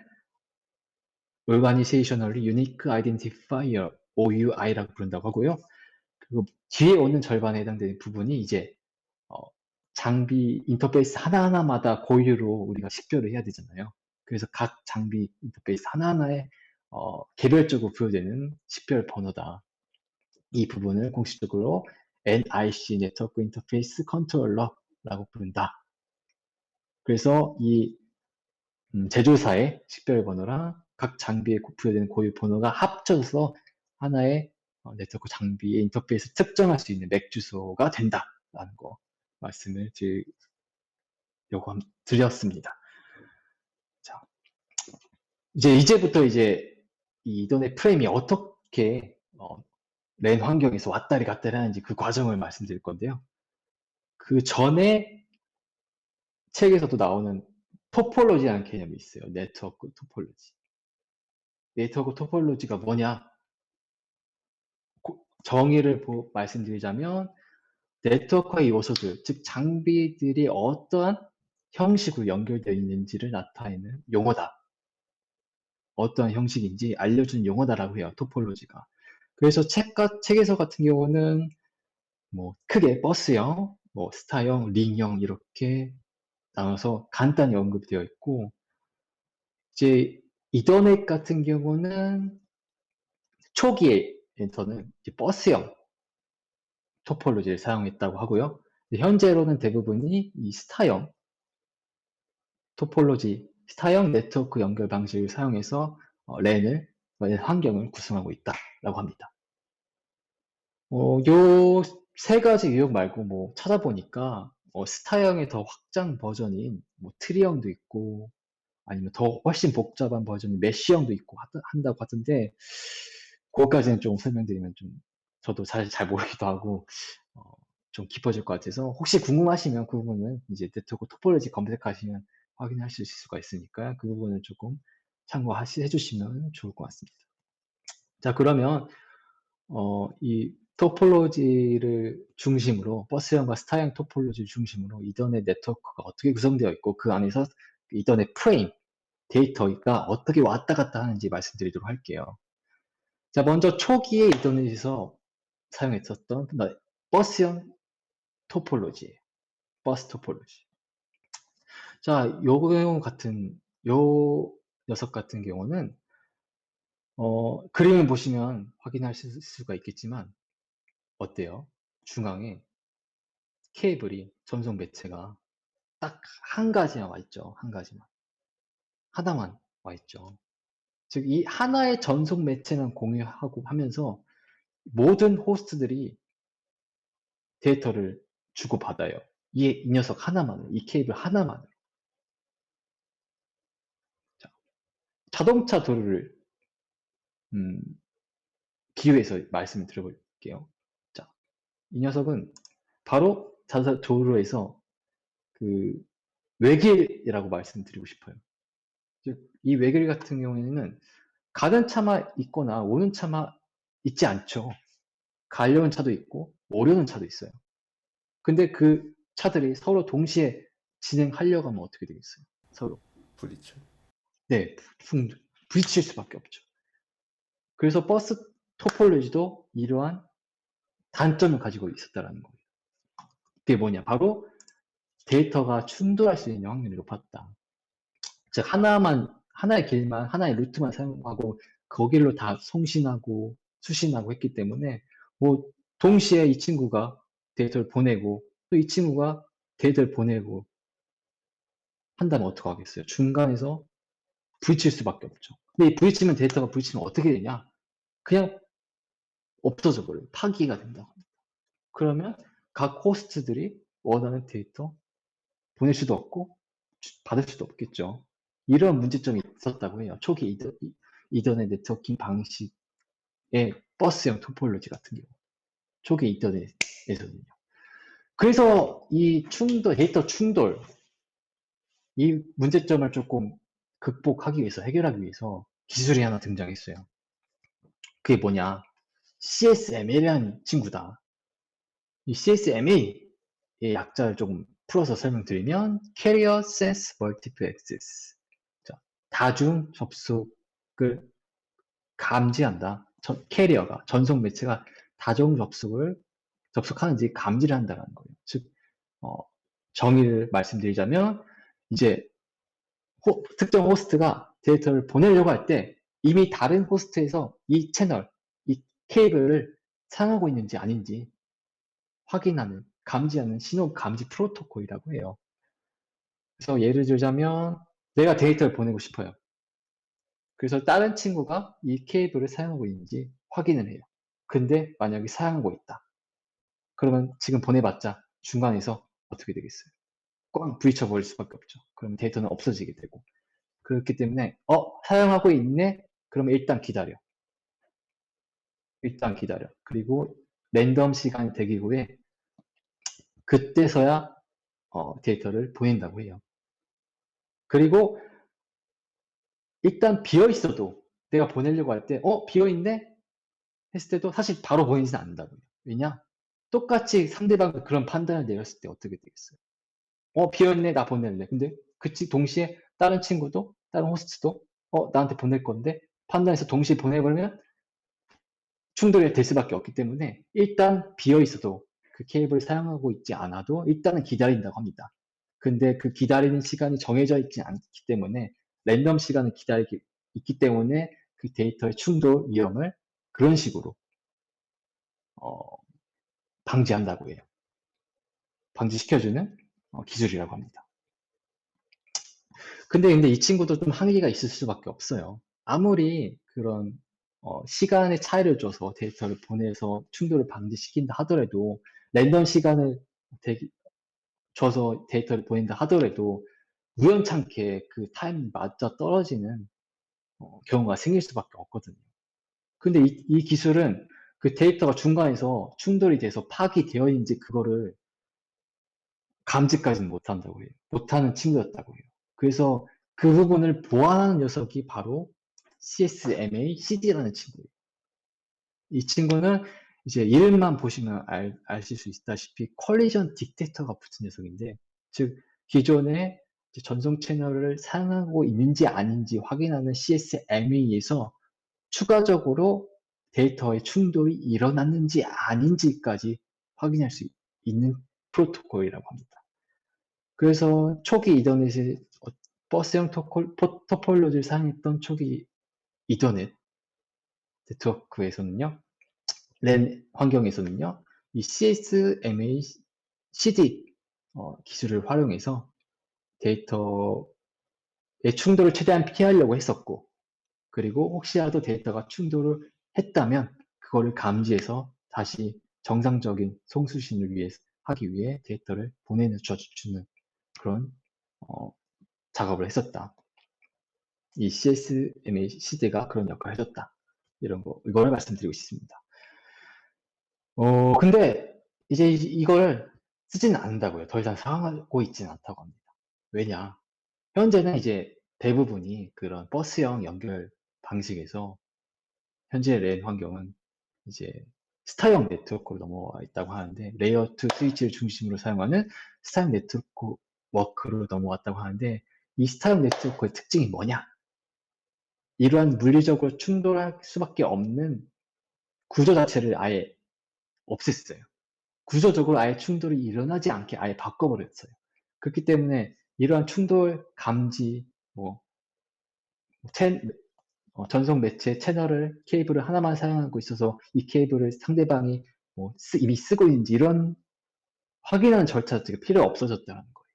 Organizationally Unique Identifier, OUI라고 부른다고 하고요. 그리고 뒤에 오는 절반에 해당되는 부분이 이제 장비 인터페이스 하나하나마다 고유로 우리가 식별을 해야 되잖아요. 그래서 각 장비 인터페이스 하나하나에 개별적으로 부여되는 식별 번호다. 이 부분을 공식적으로 NIC 네트워크 인터페이스 컨트롤러라고 부른다. 그래서 이 제조사의 식별 번호랑 각 장비에 부여되는 고유 번호가 합쳐서 하나의 네트워크 장비의 인터페이스 특정할 수 있는 맥 주소가 된다라는 거 말씀을 드렸습니다. 자, 이제부터 이 이전의 프레임이 어떻게 랜 환경에서 왔다리 갔다리 하는지 그 과정을 말씀드릴 건데요. 그 전에 책에서도 나오는 토폴로지라는 개념이 있어요. 네트워크 토폴로지. 네트워크 토폴로지가 뭐냐? 정의를 말씀드리자면 네트워크의 요소들, 즉 장비들이 어떠한 형식으로 연결되어 있는지를 나타내는 용어다. 어떠한 형식인지 알려주는 용어다라고 해요. 토폴로지가. 그래서 책에서 같은 경우는 뭐 크게 버스형, 뭐 스타형, 링형 이렇게 나눠서 간단히 언급되어 있고, 이제 이더넷 같은 경우는 초기에서는 이제 버스형 토폴로지를 사용했다고 하고요. 현재로는 대부분이 이 스타형 토폴로지, 스타형 네트워크 연결 방식을 사용해서 랜을, 환경을 구성하고 있다라고 합니다. 요 세 가지 유형 말고 뭐 찾아보니까 스타형의 더 확장 버전인 뭐 트리형도 있고 아니면 더 훨씬 복잡한 버전인 메쉬형도 있고 한다고 하던데 그것까지는 좀 설명드리면 좀 저도 사실 잘 모르기도 하고 어, 좀 깊어질 것 같아서 혹시 궁금하시면 그 부분은 이제 네트워크 토폴로지 검색하시면 확인하실 수가 있으니까 그 부분을 조금 참고해주시면 좋을 것 같습니다. 자, 그러면 이 토폴로지를 중심으로 버스형과 스타형 토폴로지를 중심으로 이더넷 네트워크가 어떻게 구성되어 있고 그 안에서 이더넷 프레임 데이터가 어떻게 왔다 갔다 하는지 말씀드리도록 할게요. 자, 먼저 초기에 이더넷에서 사용했었던 버스형 토폴로지, 버스 토폴로지. 자, 요 녀석 같은 경우는 그림을 보시면 확인하실 수가 있겠지만 어때요? 중앙에 케이블이 전송 매체가 딱 한 가지만 와 있죠. 한 가지만. 하나만 와 있죠. 즉, 이 하나의 전송 매체만 공유하고 하면서 모든 호스트들이 데이터를 주고받아요. 이 녀석 하나만으로, 이 케이블 하나만으로. 자, 자동차 도로를 음, 비유해서 말씀을 드려볼게요. 자, 이 녀석은 바로 자동차 도로에서 그 외길이라고 말씀드리고 싶어요. 즉, 이 외길 같은 경우에는 가는 차만 있거나 오는 차만 있지 않죠. 가려는 차도 있고 오려는 차도 있어요. 근데 그 차들이 서로 동시에 진행하려고 하면 어떻게 되겠어요? 서로. 부딪혀. 네, 부딪힐 수밖에 없죠. 그래서 버스 토폴로지도 이러한 단점을 가지고 있었다라는 거예요. 그게 뭐냐? 바로 데이터가 충돌할 수 있는 확률이 높았다. 즉, 하나의 길만, 하나의 루트만 사용하고 거길로 다 송신하고 수신하고 했기 때문에 뭐 동시에 이 친구가 데이터를 보내고 또 이 친구가 데이터를 보내고 한다면 어떡하겠어요? 중간에서 부딪힐 수밖에 없죠. 근데 이 부딪히면 데이터가 부딪히면 어떻게 되냐? 그냥 없어져 버려요. 파기가 된다고 합니다. 그러면 각 호스트들이 원하는 데이터 보낼 수도 없고 받을 수도 없겠죠. 이런 문제점이 있었다고 해요. 초기 이더넷 네트워킹 방식의 버스형 토폴로지 같은 경우. 초기 이더넷에서는요. 그래서 이 데이터 충돌, 이 문제점을 조금 극복하기 위해서, 해결하기 위해서 기술이 하나 등장했어요. 그게 뭐냐? CSMA라는 친구다. 이 CSMA의 약자를 조금 풀어서 설명드리면 Carrier Sense Multiple Access. 자, 다중 접속을 감지한다. 캐리어가, 전송 매체가 다중 접속하는지 감지를 한다는 거예요. 즉, 어, 정의를 말씀드리자면, 이제 특정 호스트가 데이터를 보내려고 할 때 이미 다른 호스트에서 이 채널, 이 케이블을 사용하고 있는지 아닌지 확인하는, 감지하는 신호 감지 프로토콜이라고 해요. 그래서 예를 들자면 내가 데이터를 보내고 싶어요. 그래서 다른 친구가 이 케이블을 사용하고 있는지 확인을 해요. 근데 만약에 사용하고 있다. 그러면 지금 보내봤자 중간에서 어떻게 되겠어요? 꽝 부딪혀버릴 수밖에 없죠. 그럼 데이터는 없어지게 되고. 그렇기 때문에 사용하고 있네? 그러면 일단 기다려. 일단 기다려. 그리고 랜덤 시간 대기 후에 그때서야 데이터를 보낸다고 해요. 그리고 일단 비어 있어도 내가 보내려고 할 때 비어 있네? 했을 때도 사실 바로 보내지는 않는다고요. 왜냐? 똑같이 상대방이 그런 판단을 내렸을 때 어떻게 되겠어요? 비었네, 나 보낼래. 근데 동시에 다른 친구도, 다른 호스트도, 나한테 보낼 건데, 판단해서 동시에 보내버리면 충돌이 될 수밖에 없기 때문에, 일단 비어 있어도 그 케이블을 사용하고 있지 않아도 일단은 기다린다고 합니다. 근데 그 기다리는 시간이 정해져 있지 않기 때문에, 랜덤 시간을 기다리기 있기 때문에 그 데이터의 충돌 위험을 그런 식으로, 어, 방지한다고 해요. 방지시켜주는 기술이라고 합니다. 근데 이 친구도 좀 한계가 있을 수밖에 없어요. 아무리 그런 시간의 차이를 줘서 데이터를 보내서 충돌을 방지시킨다 하더라도 랜덤 시간을 줘서 데이터를 보낸다 하더라도 우연찮게 그 타이밍이 맞아 떨어지는 경우가 생길 수밖에 없거든요. 근데 이 기술은 그 데이터가 중간에서 충돌이 돼서 파기되어 있는지 그거를 감지까지는 못한다고 해요. 못하는 친구였다고 해요. 그래서 그 부분을 보완하는 녀석이 바로 CSMA CD라는 친구예요. 이 친구는 이제 이름만 보시면 아실 수 있다시피 컬리전 딕텍터가 붙은 녀석인데, 즉 기존의 전송 채널을 사용하고 있는지 아닌지 확인하는 CSMA에서 추가적으로 데이터의 충돌이 일어났는지 아닌지까지 확인할 수 있는 프로토콜이라고 합니다. 그래서 초기 이더넷의 버스형 토폴로지를 사용했던 초기 이더넷 네트워크에서는요, 랜 환경에서는요, 이 CSMA CD 기술을 활용해서 데이터의 충돌을 최대한 피하려고 했었고, 그리고 혹시라도 데이터가 충돌을 했다면 그거를 감지해서 다시 정상적인 송수신을 하기 위해 데이터를 보내주는 그런 작업을 했었다. 이 CSMA 시대가 그런 역할을 해줬다. 이걸 말씀드리고 싶습니다. 근데 이제 이걸 쓰지는 않는다고요. 더 이상 사용하고 있지는 않다고 합니다. 왜냐? 현재는 이제 대부분이 그런 버스형 연결 방식에서 현재 랜 환경은 이제 스타형 네트워크로 넘어와 있다고 하는데, 레이어 2 스위치를 중심으로 사용하는 스타형 네트워크로 넘어왔다고 하는데, 이 스타형 네트워크의 특징이 뭐냐? 이러한 물리적으로 충돌할 수밖에 없는 구조 자체를 아예 없앴어요. 구조적으로 아예 충돌이 일어나지 않게 아예 바꿔버렸어요. 그렇기 때문에 이러한 충돌 감지, 전송 매체 채널을, 케이블을 하나만 사용하고 있어서 이 케이블을 상대방이 이미 쓰고 있는지 이런 확인하는 절차 자체가 필요 없어졌다는 거예요.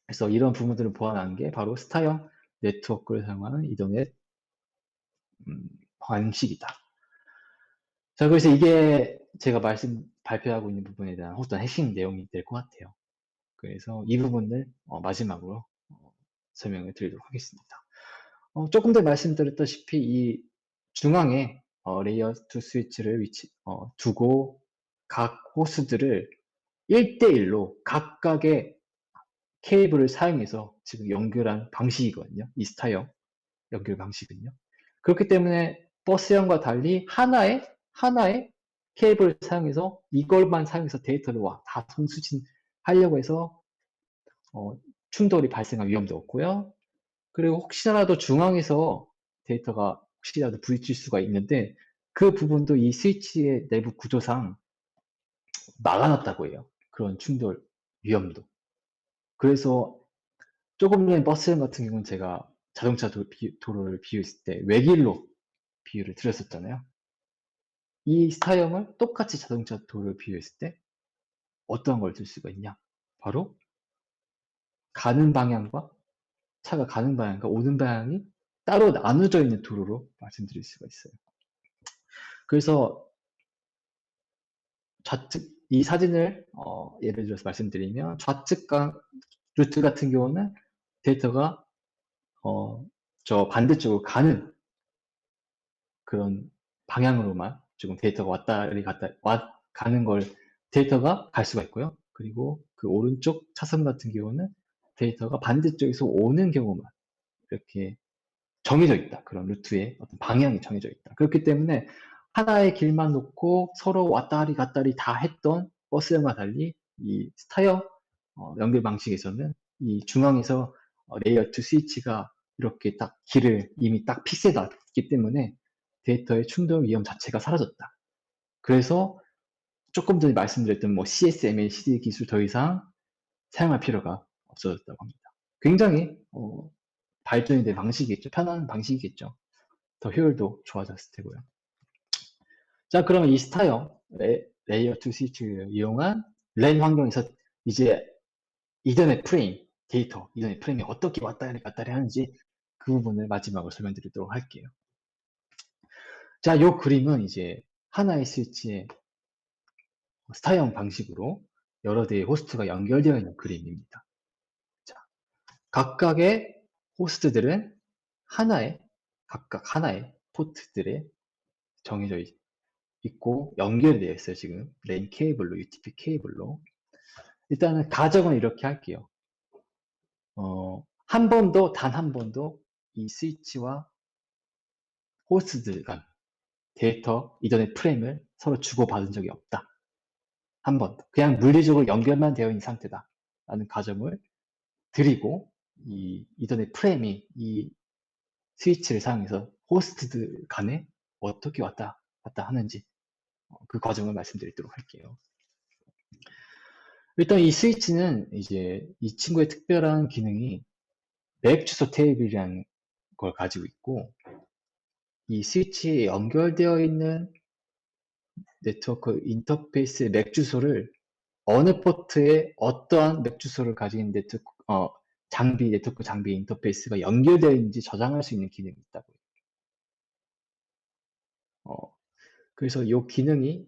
그래서 이런 부분들을 보완한 게 바로 스타형 네트워크를 사용하는 이더넷 방식이다. 자, 그래서 이게 제가 발표하고 있는 부분에 대한 어떤 핵심 내용이 될 것 같아요. 그래서 이 부분을 마지막으로 설명을 드리도록 하겠습니다. 조금 더 말씀드렸다시피 이 중앙에 레이어 2 스위치를 두고 각 호스들을 1대1로 각각의 케이블을 사용해서 지금 연결한 방식이거든요. 이 스타형 연결 방식은요. 그렇기 때문에 버스형과 달리 하나의 케이블을 사용해서 이걸만 사용해서 데이터를 다 송수신하려고 해서 충돌이 발생할 위험도 없고요. 그리고 혹시라도 중앙에서 데이터가 혹시라도 부딪힐 수가 있는데 그 부분도 이 스위치의 내부 구조상 막아놨다고 해요. 그런 충돌 위험도. 그래서 조금 전에 버스형 같은 경우는 제가 자동차 도로를 비유했을 때 외길로 비유를 드렸었잖아요. 이 스타형을 똑같이 자동차 도로를 비유했을 때 어떤 걸 들 수가 있냐? 바로 가는 방향과 차가 가는 방향과 오는 방향이 따로 나눠져 있는 도로로 말씀드릴 수가 있어요. 그래서 이 사진을 예를 들어서 말씀드리면 좌측 루트 같은 경우는 데이터가 저 반대쪽으로 가는 그런 방향으로만 조금 데이터가 왔다리 갔다 가는 걸 데이터가 갈 수가 있고요. 그리고 그 오른쪽 차선 같은 경우는 데이터가 반대쪽에서 오는 경우만 이렇게 정해져 있다. 그런 루트의 어떤 방향이 정해져 있다. 그렇기 때문에 하나의 길만 놓고 서로 왔다리 갔다리 다 했던 버스형과 달리 이 스타형 연결 방식에서는 이 중앙에서 레이어 2 스위치가 이렇게 딱 길을 이미 딱 픽스해 놨기 때문에 데이터의 충돌 위험 자체가 사라졌다. 그래서 조금 전에 말씀드렸던 뭐 CSMA, CD 기술 더 이상 사용할 필요가 없어졌다고 합니다. 굉장히 발전이 된 방식이겠죠. 편한 방식이겠죠. 더 효율도 좋아졌을 테고요. 자, 그러면 이 스타형 레이어 2 스위치를 이용한 랜 환경에서 이제 이더넷 프레임, 데이터, 이더넷 프레임이 어떻게 왔다리 갔다리 하는지 그 부분을 마지막으로 설명드리도록 할게요. 자, 이 그림은 이제 하나의 스위치의 스타형 방식으로 여러 대의 호스트가 연결되어 있는 그림입니다. 자, 각각의 호스트들은 각각 하나의 포트들에 정해져 있고 연결되어 있어요. 지금 랜 케이블로, UTP 케이블로. 일단은 가정은 이렇게 할게요. 단 한 번도 이 스위치와 호스트들 간 데이터 이더넷 프레임을 서로 주고받은 적이 없다. 한 번도. 그냥 물리적으로 연결만 되어 있는 상태다. 라는 가정을 드리고 이 이더넷 프레임이 이 스위치를 사용해서 호스트들 간에 어떻게 왔다 갔다 하는지 그 과정을 말씀드리도록 할게요. 일단 이 스위치는 이제 이 친구의 특별한 기능이 맥 주소 테이블이라는 걸 가지고 있고 이 스위치에 연결되어 있는 네트워크 인터페이스의 맥 주소를 어느 포트에 어떠한 맥 주소를 가진 네트워크 장비 인터페이스가 연결되어 있는지 저장할 수 있는 기능이 있다고요. 그래서 이 기능이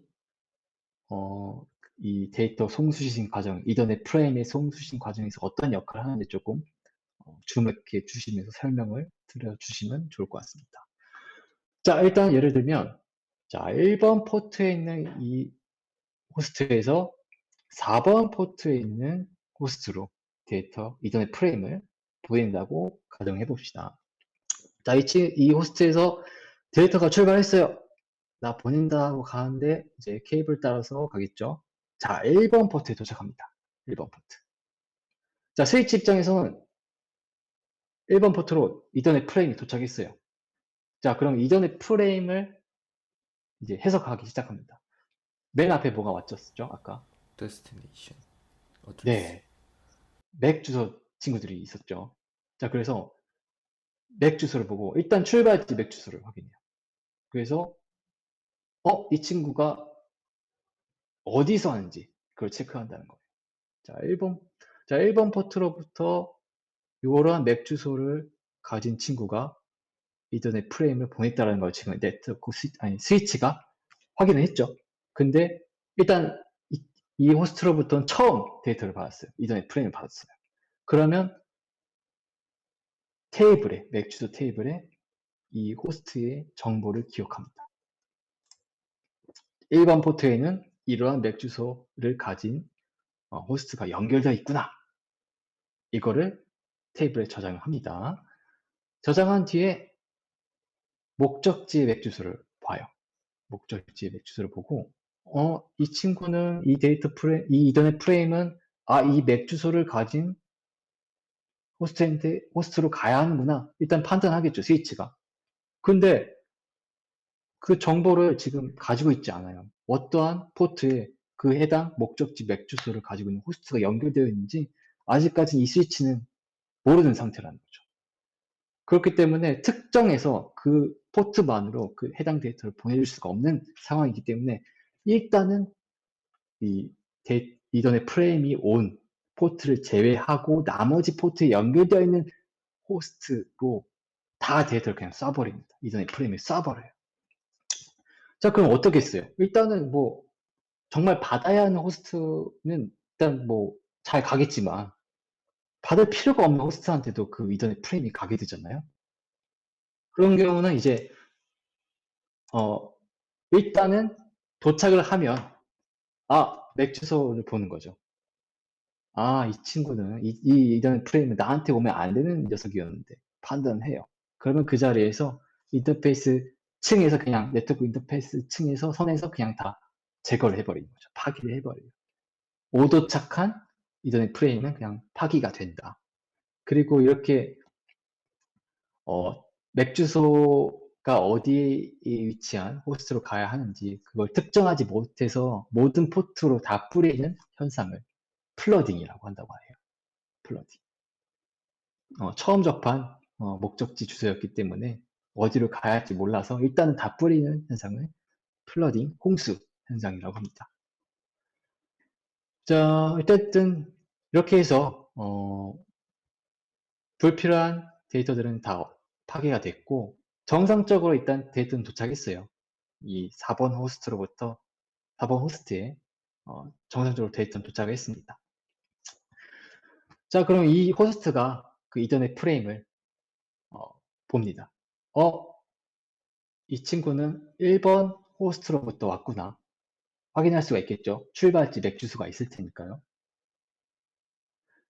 이 데이터 송수신 과정, 이더넷 프레임의 송수신 과정에서 어떤 역할을 하는지 조금 주목해 주시면서 설명을 드려주시면 좋을 것 같습니다. 자, 일단 예를 들면 자, 1번 포트에 있는 이 호스트에서 4번 포트에 있는 호스트로 데이터 이더넷 프레임을 보낸다고 가정해 봅시다. 자, 이 호스트에서 데이터가 출발했어요. 나 보낸다고 가는데 이제 케이블 따라서 가겠죠. 자, 1번 포트에 도착합니다. 1번 포트. 자, 스위치 입장에서는 1번 포트로 이더넷 프레임이 도착했어요. 자, 그럼 이더넷 프레임을 이제 해석하기 시작합니다. 맨 앞에 뭐가 왔었죠? 아까. 데스티네이션 어드레스. 네. 맥 주소 친구들이 있었죠. 자, 그래서 맥 주소를 보고 일단 출발지 맥 주소를 확인해요. 그래서 이 친구가 어디서 하는지 그걸 체크한다는 거예요. 자, 1번 포트로부터 이러한 맥 주소를 가진 친구가 이더넷 프레임을 보냈다는 걸 지금 스위치가 확인을 했죠. 근데 일단 이 호스트로부터는 처음 데이터를 받았어요. 이더넷 프레임을 받았어요. 그러면 맥 주소 테이블에 이 호스트의 정보를 기억합니다. 1번 포트에는 이러한 맥 주소를 가진 호스트가 연결되어 있구나. 이거를 테이블에 저장을 합니다. 저장한 뒤에 목적지의 맥 주소를 봐요. 목적지의 맥 주소를 보고 이 친구는 이 이더넷 프레임은 이 맥 주소를 가진 호스트로 가야 하는구나. 일단 판단하겠죠, 스위치가. 근데 그 정보를 지금 가지고 있지 않아요. 어떠한 포트에 그 해당 목적지 맥 주소를 가지고 있는 호스트가 연결되어 있는지 아직까지 이 스위치는 모르는 상태라는 거죠. 그렇기 때문에 특정해서 그 포트만으로 그 해당 데이터를 보내줄 수가 없는 상황이기 때문에 일단은 이 이더넷 프레임이 온 포트를 제외하고 나머지 포트에 연결되어 있는 호스트로 다 데이터를 그냥 쏴버립니다. 이더넷 프레임에 쏴버려요. 자, 그럼 어떻게 했어요? 일단은 뭐 정말 받아야 하는 호스트는 일단 뭐 잘 가겠지만 받을 필요가 없는 호스트한테도 그 이더넷 프레임이 가게 되잖아요. 그런 경우는 이제 일단은 도착을 하면 맥 주소를 보는 거죠. 이 친구는 이더넷 프레임은 나한테 오면 안 되는 녀석이었는데 판단해요. 그러면 그 자리에서 인터페이스 층에서 그냥 네트워크 인터페이스 층에서 선에서 그냥 다 제거를 해버리는 거죠. 파기를 해버려요. 오도착한 이전의 프레임은 그냥 파기가 된다. 그리고 이렇게 맥 주소가 어디에 위치한 호스트로 가야 하는지 그걸 특정하지 못해서 모든 포트로 다 뿌리는 현상을 플러딩이라고 한다고 해요. 플러딩. 처음 접한 목적지 주소였기 때문에 어디로 가야 할지 몰라서 일단은 다 뿌리는 현상을 플러딩, 홍수 현상이라고 합니다. 자, 어쨌든 이렇게 해서 불필요한 데이터들은 다 파괴가 됐고 정상적으로 일단 데이터는 도착했어요. 이 4번 호스트로부터 4번 호스트에 정상적으로 데이터는 도착했습니다. 자, 그럼 이 호스트가 그 이전의 프레임을 봅니다. 이 친구는 1번 호스트로부터 왔구나. 확인할 수가 있겠죠. 출발지 맥 주소가 있을 테니까요.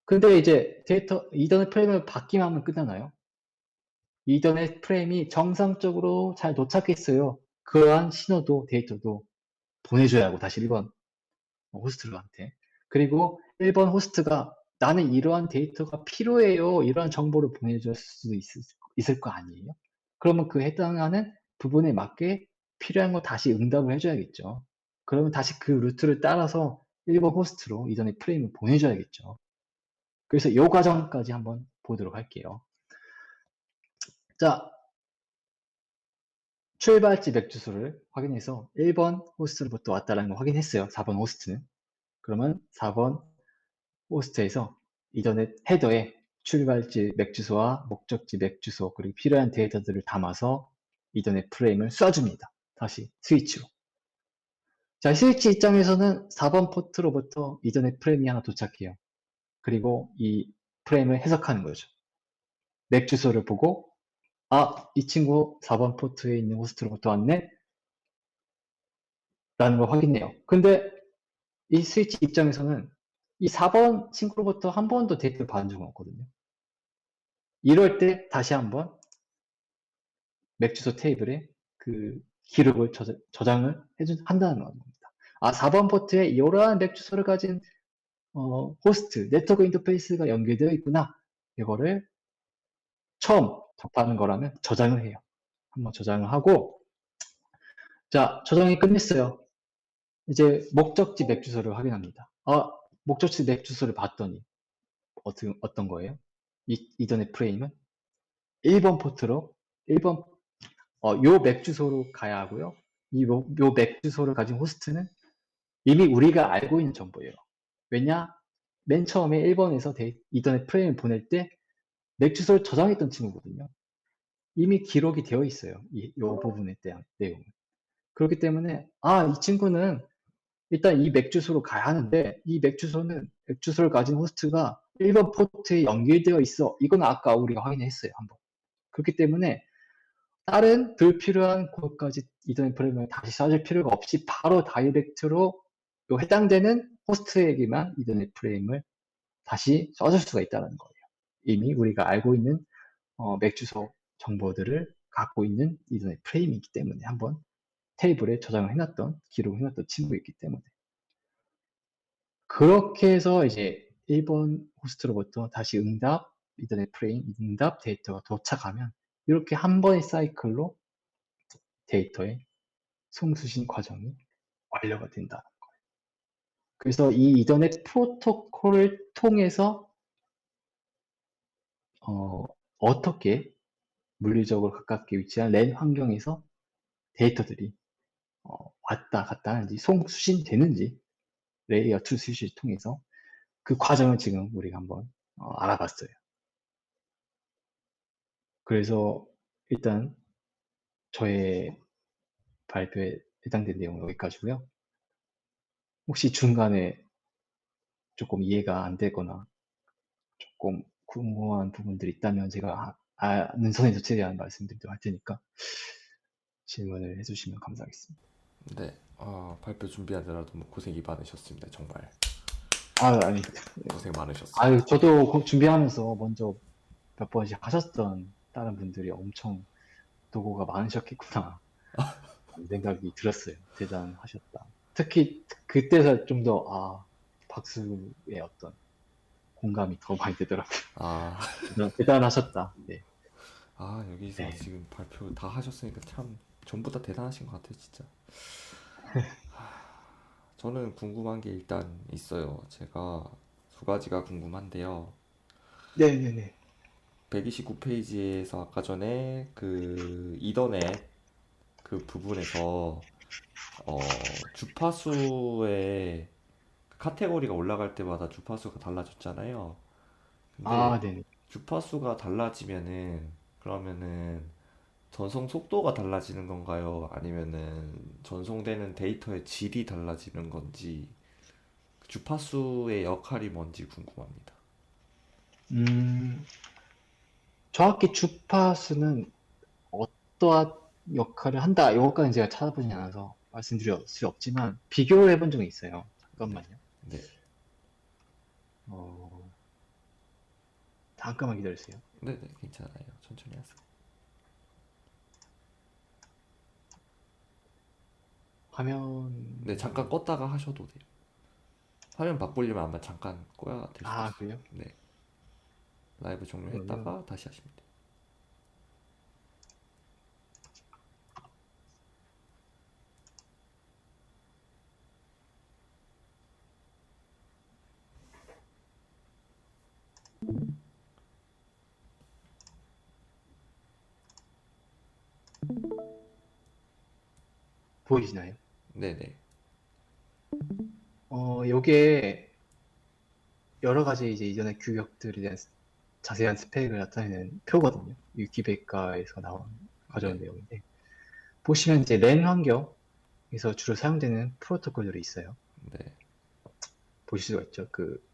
근데 이제 데이터 이전의 프레임을 받기만 하면 끝나나요? 이전의 프레임이 정상적으로 잘 도착했어요. 그러한 신호도 데이터도 보내줘야 하고 다시 1번 호스트한테. 그리고 1번 호스트가 나는 이러한 데이터가 필요해요. 이러한 정보를 보내줄 수도 있을 거 아니에요. 그러면 그 해당하는 부분에 맞게 필요한 거 다시 응답을 해줘야겠죠. 그러면 다시 그 루트를 따라서 1번 호스트로 이전의 프레임을 보내줘야겠죠. 그래서 이 과정까지 한번 보도록 할게요. 자, 출발지 맥 주소를 확인해서 1번 호스트로부터 왔다는 걸 확인했어요. 4번 호스트는. 그러면 4번 호스트에서 이전에 헤더에 출발지 맥 주소와 목적지 맥 주소 그리고 필요한 데이터들을 담아서 이전의 프레임을 쏴줍니다. 다시 스위치로. 자, 스위치 입장에서는 4번 포트로부터 이전의 프레임이 하나 도착해요. 그리고 이 프레임을 해석하는 거죠. 맥 주소를 보고 이 친구 4번 포트에 있는 호스트로부터 왔네? 라는 걸 확인해요. 근데 이 스위치 입장에서는 이 4번 친구로부터 한 번도 데이터를 받은 적은 없거든요. 이럴 때 다시 한번 맥 주소 테이블에 그 기록을 저장을 한다는 겁니다. 4번 포트에 이러한 맥 주소를 가진 호스트, 네트워크 인터페이스가 연결되어 있구나. 이거를 처음 접하는 거라면 저장을 해요. 한번 저장을 하고 자, 저장이 끝냈어요. 이제 목적지 맥 주소를 확인합니다. 목적지 맥 주소를 봤더니 어떤 거예요? 이전의 프레임은 1번 포트로 1번 요 맥 주소로 가야 하고요. 요 맥 주소를 가진 호스트는 이미 우리가 알고 있는 정보예요. 왜냐? 맨 처음에 1번에서 이전의 프레임을 보낼 때 맥 주소를 저장했던 친구거든요. 이미 기록이 되어 있어요. 이 부분에 대한 내용은. 그렇기 때문에 이 친구는 일단 이 맥 주소로 가야 하는데 이 맥 주소는 맥 주소를 가진 호스트가 1번 포트에 연결되어 있어. 이건 아까 우리가 확인했어요. 한번. 그렇기 때문에 다른 불필요한 곳까지 이전의 프레임을 다시 써줄 필요가 없이 바로 다이렉트로 해당되는 호스트에게만 이전의 프레임을 다시 써줄 수가 있다는 거예요. 이미 우리가 알고 있는 맥 주소 정보들을 갖고 있는 이전의 프레임이기 때문에 한번 테이블에 저장을 해놨던 기록을 해놨던 친구이기 때문에 그렇게 해서 이제 1번 호스트로부터 다시 응답, 이전의 프레임, 응답 데이터가 도착하면 이렇게 한 번의 사이클로 데이터의 송수신 과정이 완료가 된다. 그래서 이 이더넷 프로토콜을 통해서 어떻게 물리적으로 가깝게 위치한 랜 환경에서 데이터들이 왔다 갔다 하는지 송수신되는지 레이어 2 스위치를 통해서 그 과정을 지금 우리가 한번 알아봤어요. 그래서 일단 저의 발표에 해당된 내용은 여기까지고요. 혹시 중간에 조금 이해가 안 되거나 조금 궁금한 부분들이 있다면 제가 아는 선에서 최대한 말씀드리도록 할 테니까 질문을 해주시면 감사하겠습니다. 네, 발표 준비하느라 너무 고생이 많으셨습니다. 정말 아니, 고생 많으셨어요. 저도 준비하면서 먼저 몇 번씩 하셨던 다른 분들이 엄청 노고가 많으셨겠구나. 그런 생각이 들었어요. 대단하셨다. 특히 그때서 좀 더, 박수의 어떤 공감이 더 많이 되더라고요. 아, 대단하셨다. 네. 여기서 네. 지금 발표 다 하셨으니까 참 전부 다 대단하신 것 같아요, 진짜. 저는 궁금한 게 일단 있어요. 제가 두 가지가 궁금한데요. 네네네. 129페이지에서 아까 전에 그 이더넷 그 부분에서 주파수의 카테고리가 올라갈 때마다 주파수가 달라졌잖아요. 근데 네네. 주파수가 달라지면은 그러면은 전송 속도가 달라지는 건가요? 아니면은 전송되는 데이터의 질이 달라지는 건지 그 주파수의 역할이 뭔지 궁금합니다. 음, 정확히 주파수는 어떠한 역할을 한다. 이것까지는 제가 찾아보지 않아서 말씀드릴 수 없지만, 비교를 해본 적이 있어요. 네, 잠깐만요. 네, 어, 잠깐만 기다리세요. 네, 네, 괜찮아요. 천천히 하세요. 네, 잠깐 화면, 껐다가 하셔도 돼요. 화면 바꾸려면 아마 잠깐 꺼야 될 수도 있어요. 그래요? 네, 라이브 그러면, 종료했다가 다시 하시면 돼요. 보이시나요? 네, 네, 요게 여러 가지 이제 이전의 규격들에 대한 자세한 스펙을 나타내는 표거든요. 위키백과에서 나온 가져온 네, 내용인데, 보시면 이제 랜 환경에서 주로 사용되는 프로토콜들이 있어요. 네, 보실 수가 있죠. 그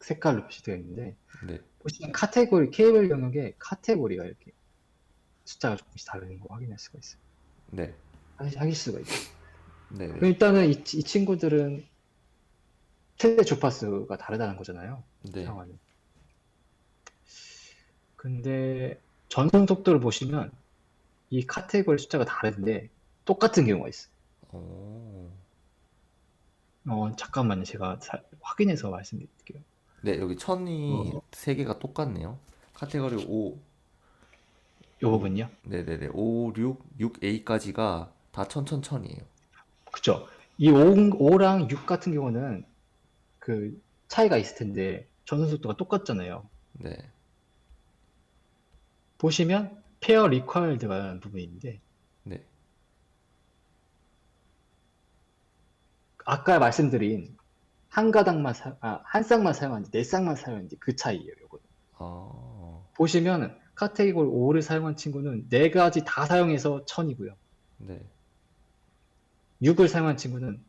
색깔로 표시되어 있는데, 네, 보시면 카테고리, 케이블 영역에 카테고리가 이렇게 숫자가 조금씩 다르는 거 확인할 수가 있어요. 네, 하실 수가 있죠. 네, 그럼 네, 일단은 이 친구들은 최대 주파수가 다르다는 거잖아요. 네. 사용하는. 근데 전송 속도를 보시면 이 카테고리 숫자가 다른데 똑같은 경우가 있어요. 오. 잠깐만요. 제가 확인해서 말씀드릴게요. 네, 여기 천이 어, 세 개가 똑같네요. 카테고리 5, 요 5, 부분요. 네네네, 5, 6, 6A까지가 다 천천천이에요. 그쵸. 이 5랑 6 같은 경우는 그 차이가 있을 텐데 전송 속도가 똑같잖아요. 네, 보시면 페어 리ኳ일드가 부분인데 네, 아까 말씀드린 한 가닥만 한 쌍만 사용하는지 네 쌍만 사용하는지 그 차이예요. 요거는. 아, 보시면 카테고리 5를 사용한 친구는 네 가지 다 사용해서 1000이고요. 네. 6을 사용한 친구는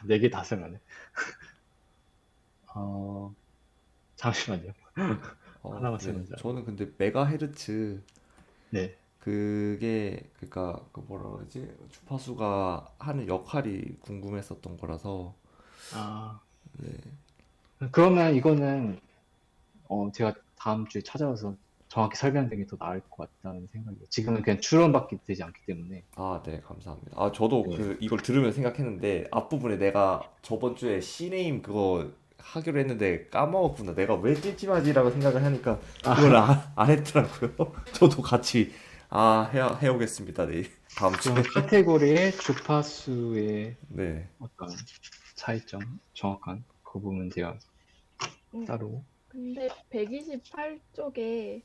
네 개 다 사용하네. 어, 잠시만요. 하나만 네. 사용한 줄 알고. 저는 근데 메가헤르츠 네. 그게 그니까 그 뭐라 그러지? 주파수가 하는 역할이 궁금했었던 거라서. 아, 네, 그러면 이거는 제가 다음 주에 찾아와서 정확히 설명드리는 게 더 나을 것 같다는 생각이에요. 지금은 그냥 추론밖에 되지 않기 때문에. 네, 감사합니다. 저도 네. 그 이걸 들으면 생각했는데 앞부분에 내가 저번 주에 C네임 그거 하기로 했는데 까먹었구나. 내가 왜 찜찜하지라고 생각을 하니까 그걸 아, 안 했더라고요. 저도 같이 해오겠습니다. 내일 다음 그럼 주에. 카테고리의 주파수의 네, 어떤 차이점, 정확한 그 부분 제가 음, 따로. 근데 128쪽에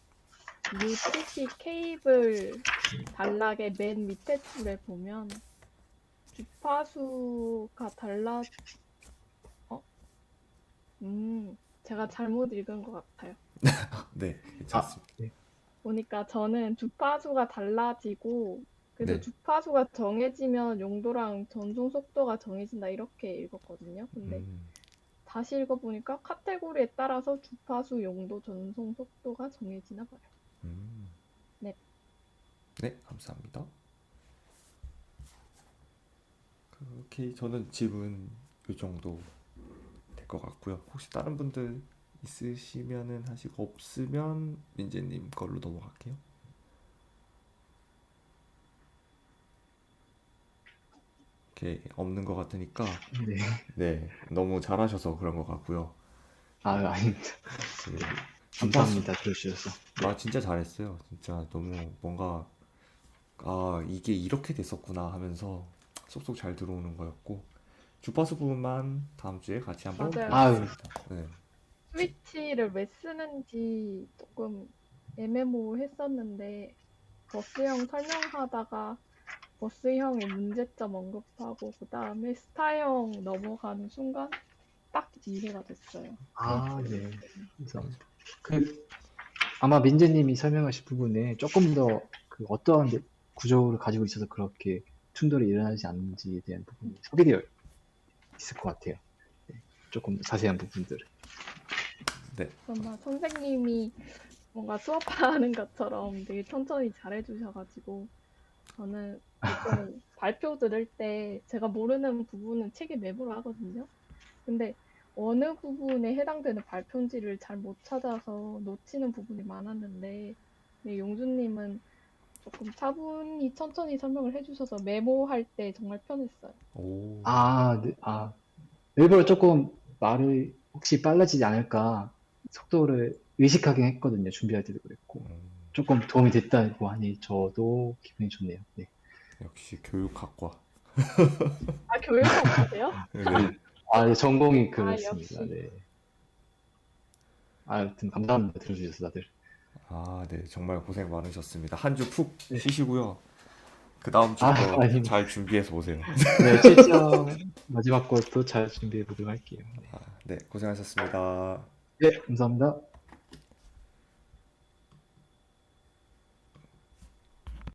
UTC 케이블 단락의 맨 밑에 줄에 보면 주파수가 어? 제가 잘못 읽은 것 같아요. 네, 아, 괜찮습니다. 네. 보니까 저는 주파수가 달라지고 그래서 네, 주파수가 정해지면 용도랑 전송 속도가 정해진다 이렇게 읽었거든요. 근데 음, 다시 읽어보니까 카테고리에 따라서 주파수, 용도, 전송 속도가 정해지나 봐요. 음, 네. 네, 감사합니다. 오케이, 저는 질문 이 정도 될 것 같고요. 혹시 다른 분들 있으시면은 하시고 없으면 민재님 걸로 넘어갈게요. 게 없는 것 같으니까 네. 네, 너무 잘하셔서 그런 것 같고요. 아닙니다. 그 감사합니다. 들어주셔서. 진짜 잘했어요. 진짜 너무 뭔가 이게 이렇게 됐었구나 하면서 쏙쏙 잘 들어오는 거였고 주파수 부분만 다음 주에 같이 한번 맞아요. 보겠습니다. 네. 스위치를 왜 쓰는지 조금 애매모호했었는데 버스형 설명하다가 버스형의 문제점 언급하고 그 다음에 스타형 넘어가는 순간 딱 이해가 됐어요. 네. 감사합니다. 아마 민재님이 설명하신 부분에 조금 더 어떠한 구조를 가지고 있어서 그렇게 충돌이 일어나지 않는지에 대한 부분이 소개되어 있을 것 같아요. 네, 조금 자세한 부분들. 네. 정말 선생님이 뭔가 수업하는 것처럼 되게 천천히 잘해주셔가지고 저는 보통 발표 들을 때 제가 모르는 부분은 책에 메모를 하거든요. 근데 어느 부분에 해당되는 발표인지를 잘 못 찾아서 놓치는 부분이 많았는데 네, 용주님은 조금 차분히 천천히 설명을 해주셔서 메모할 때 정말 편했어요. 오. 네. 일부러 조금 말을 혹시 빨라지지 않을까 속도를 의식하긴 했거든요. 준비할 때도 그랬고. 조금 도움이 됐다고 하니 저도 기분이 좋네요. 네. 역시 교육학과. 교육학과세요? 네. 네, 전공이 그렇습니다. 역시. 네. 아무튼 감사합니다. 들어주셔서 다들. 네. 정말 고생 많으셨습니다. 한 주 푹 네. 쉬시고요. 그 다음 주도 아닙니다. 잘 준비해서 오세요. 네, 실전 마지막 것도 잘 준비해 보도록 할게요. 네, 고생하셨습니다. 네, 감사합니다.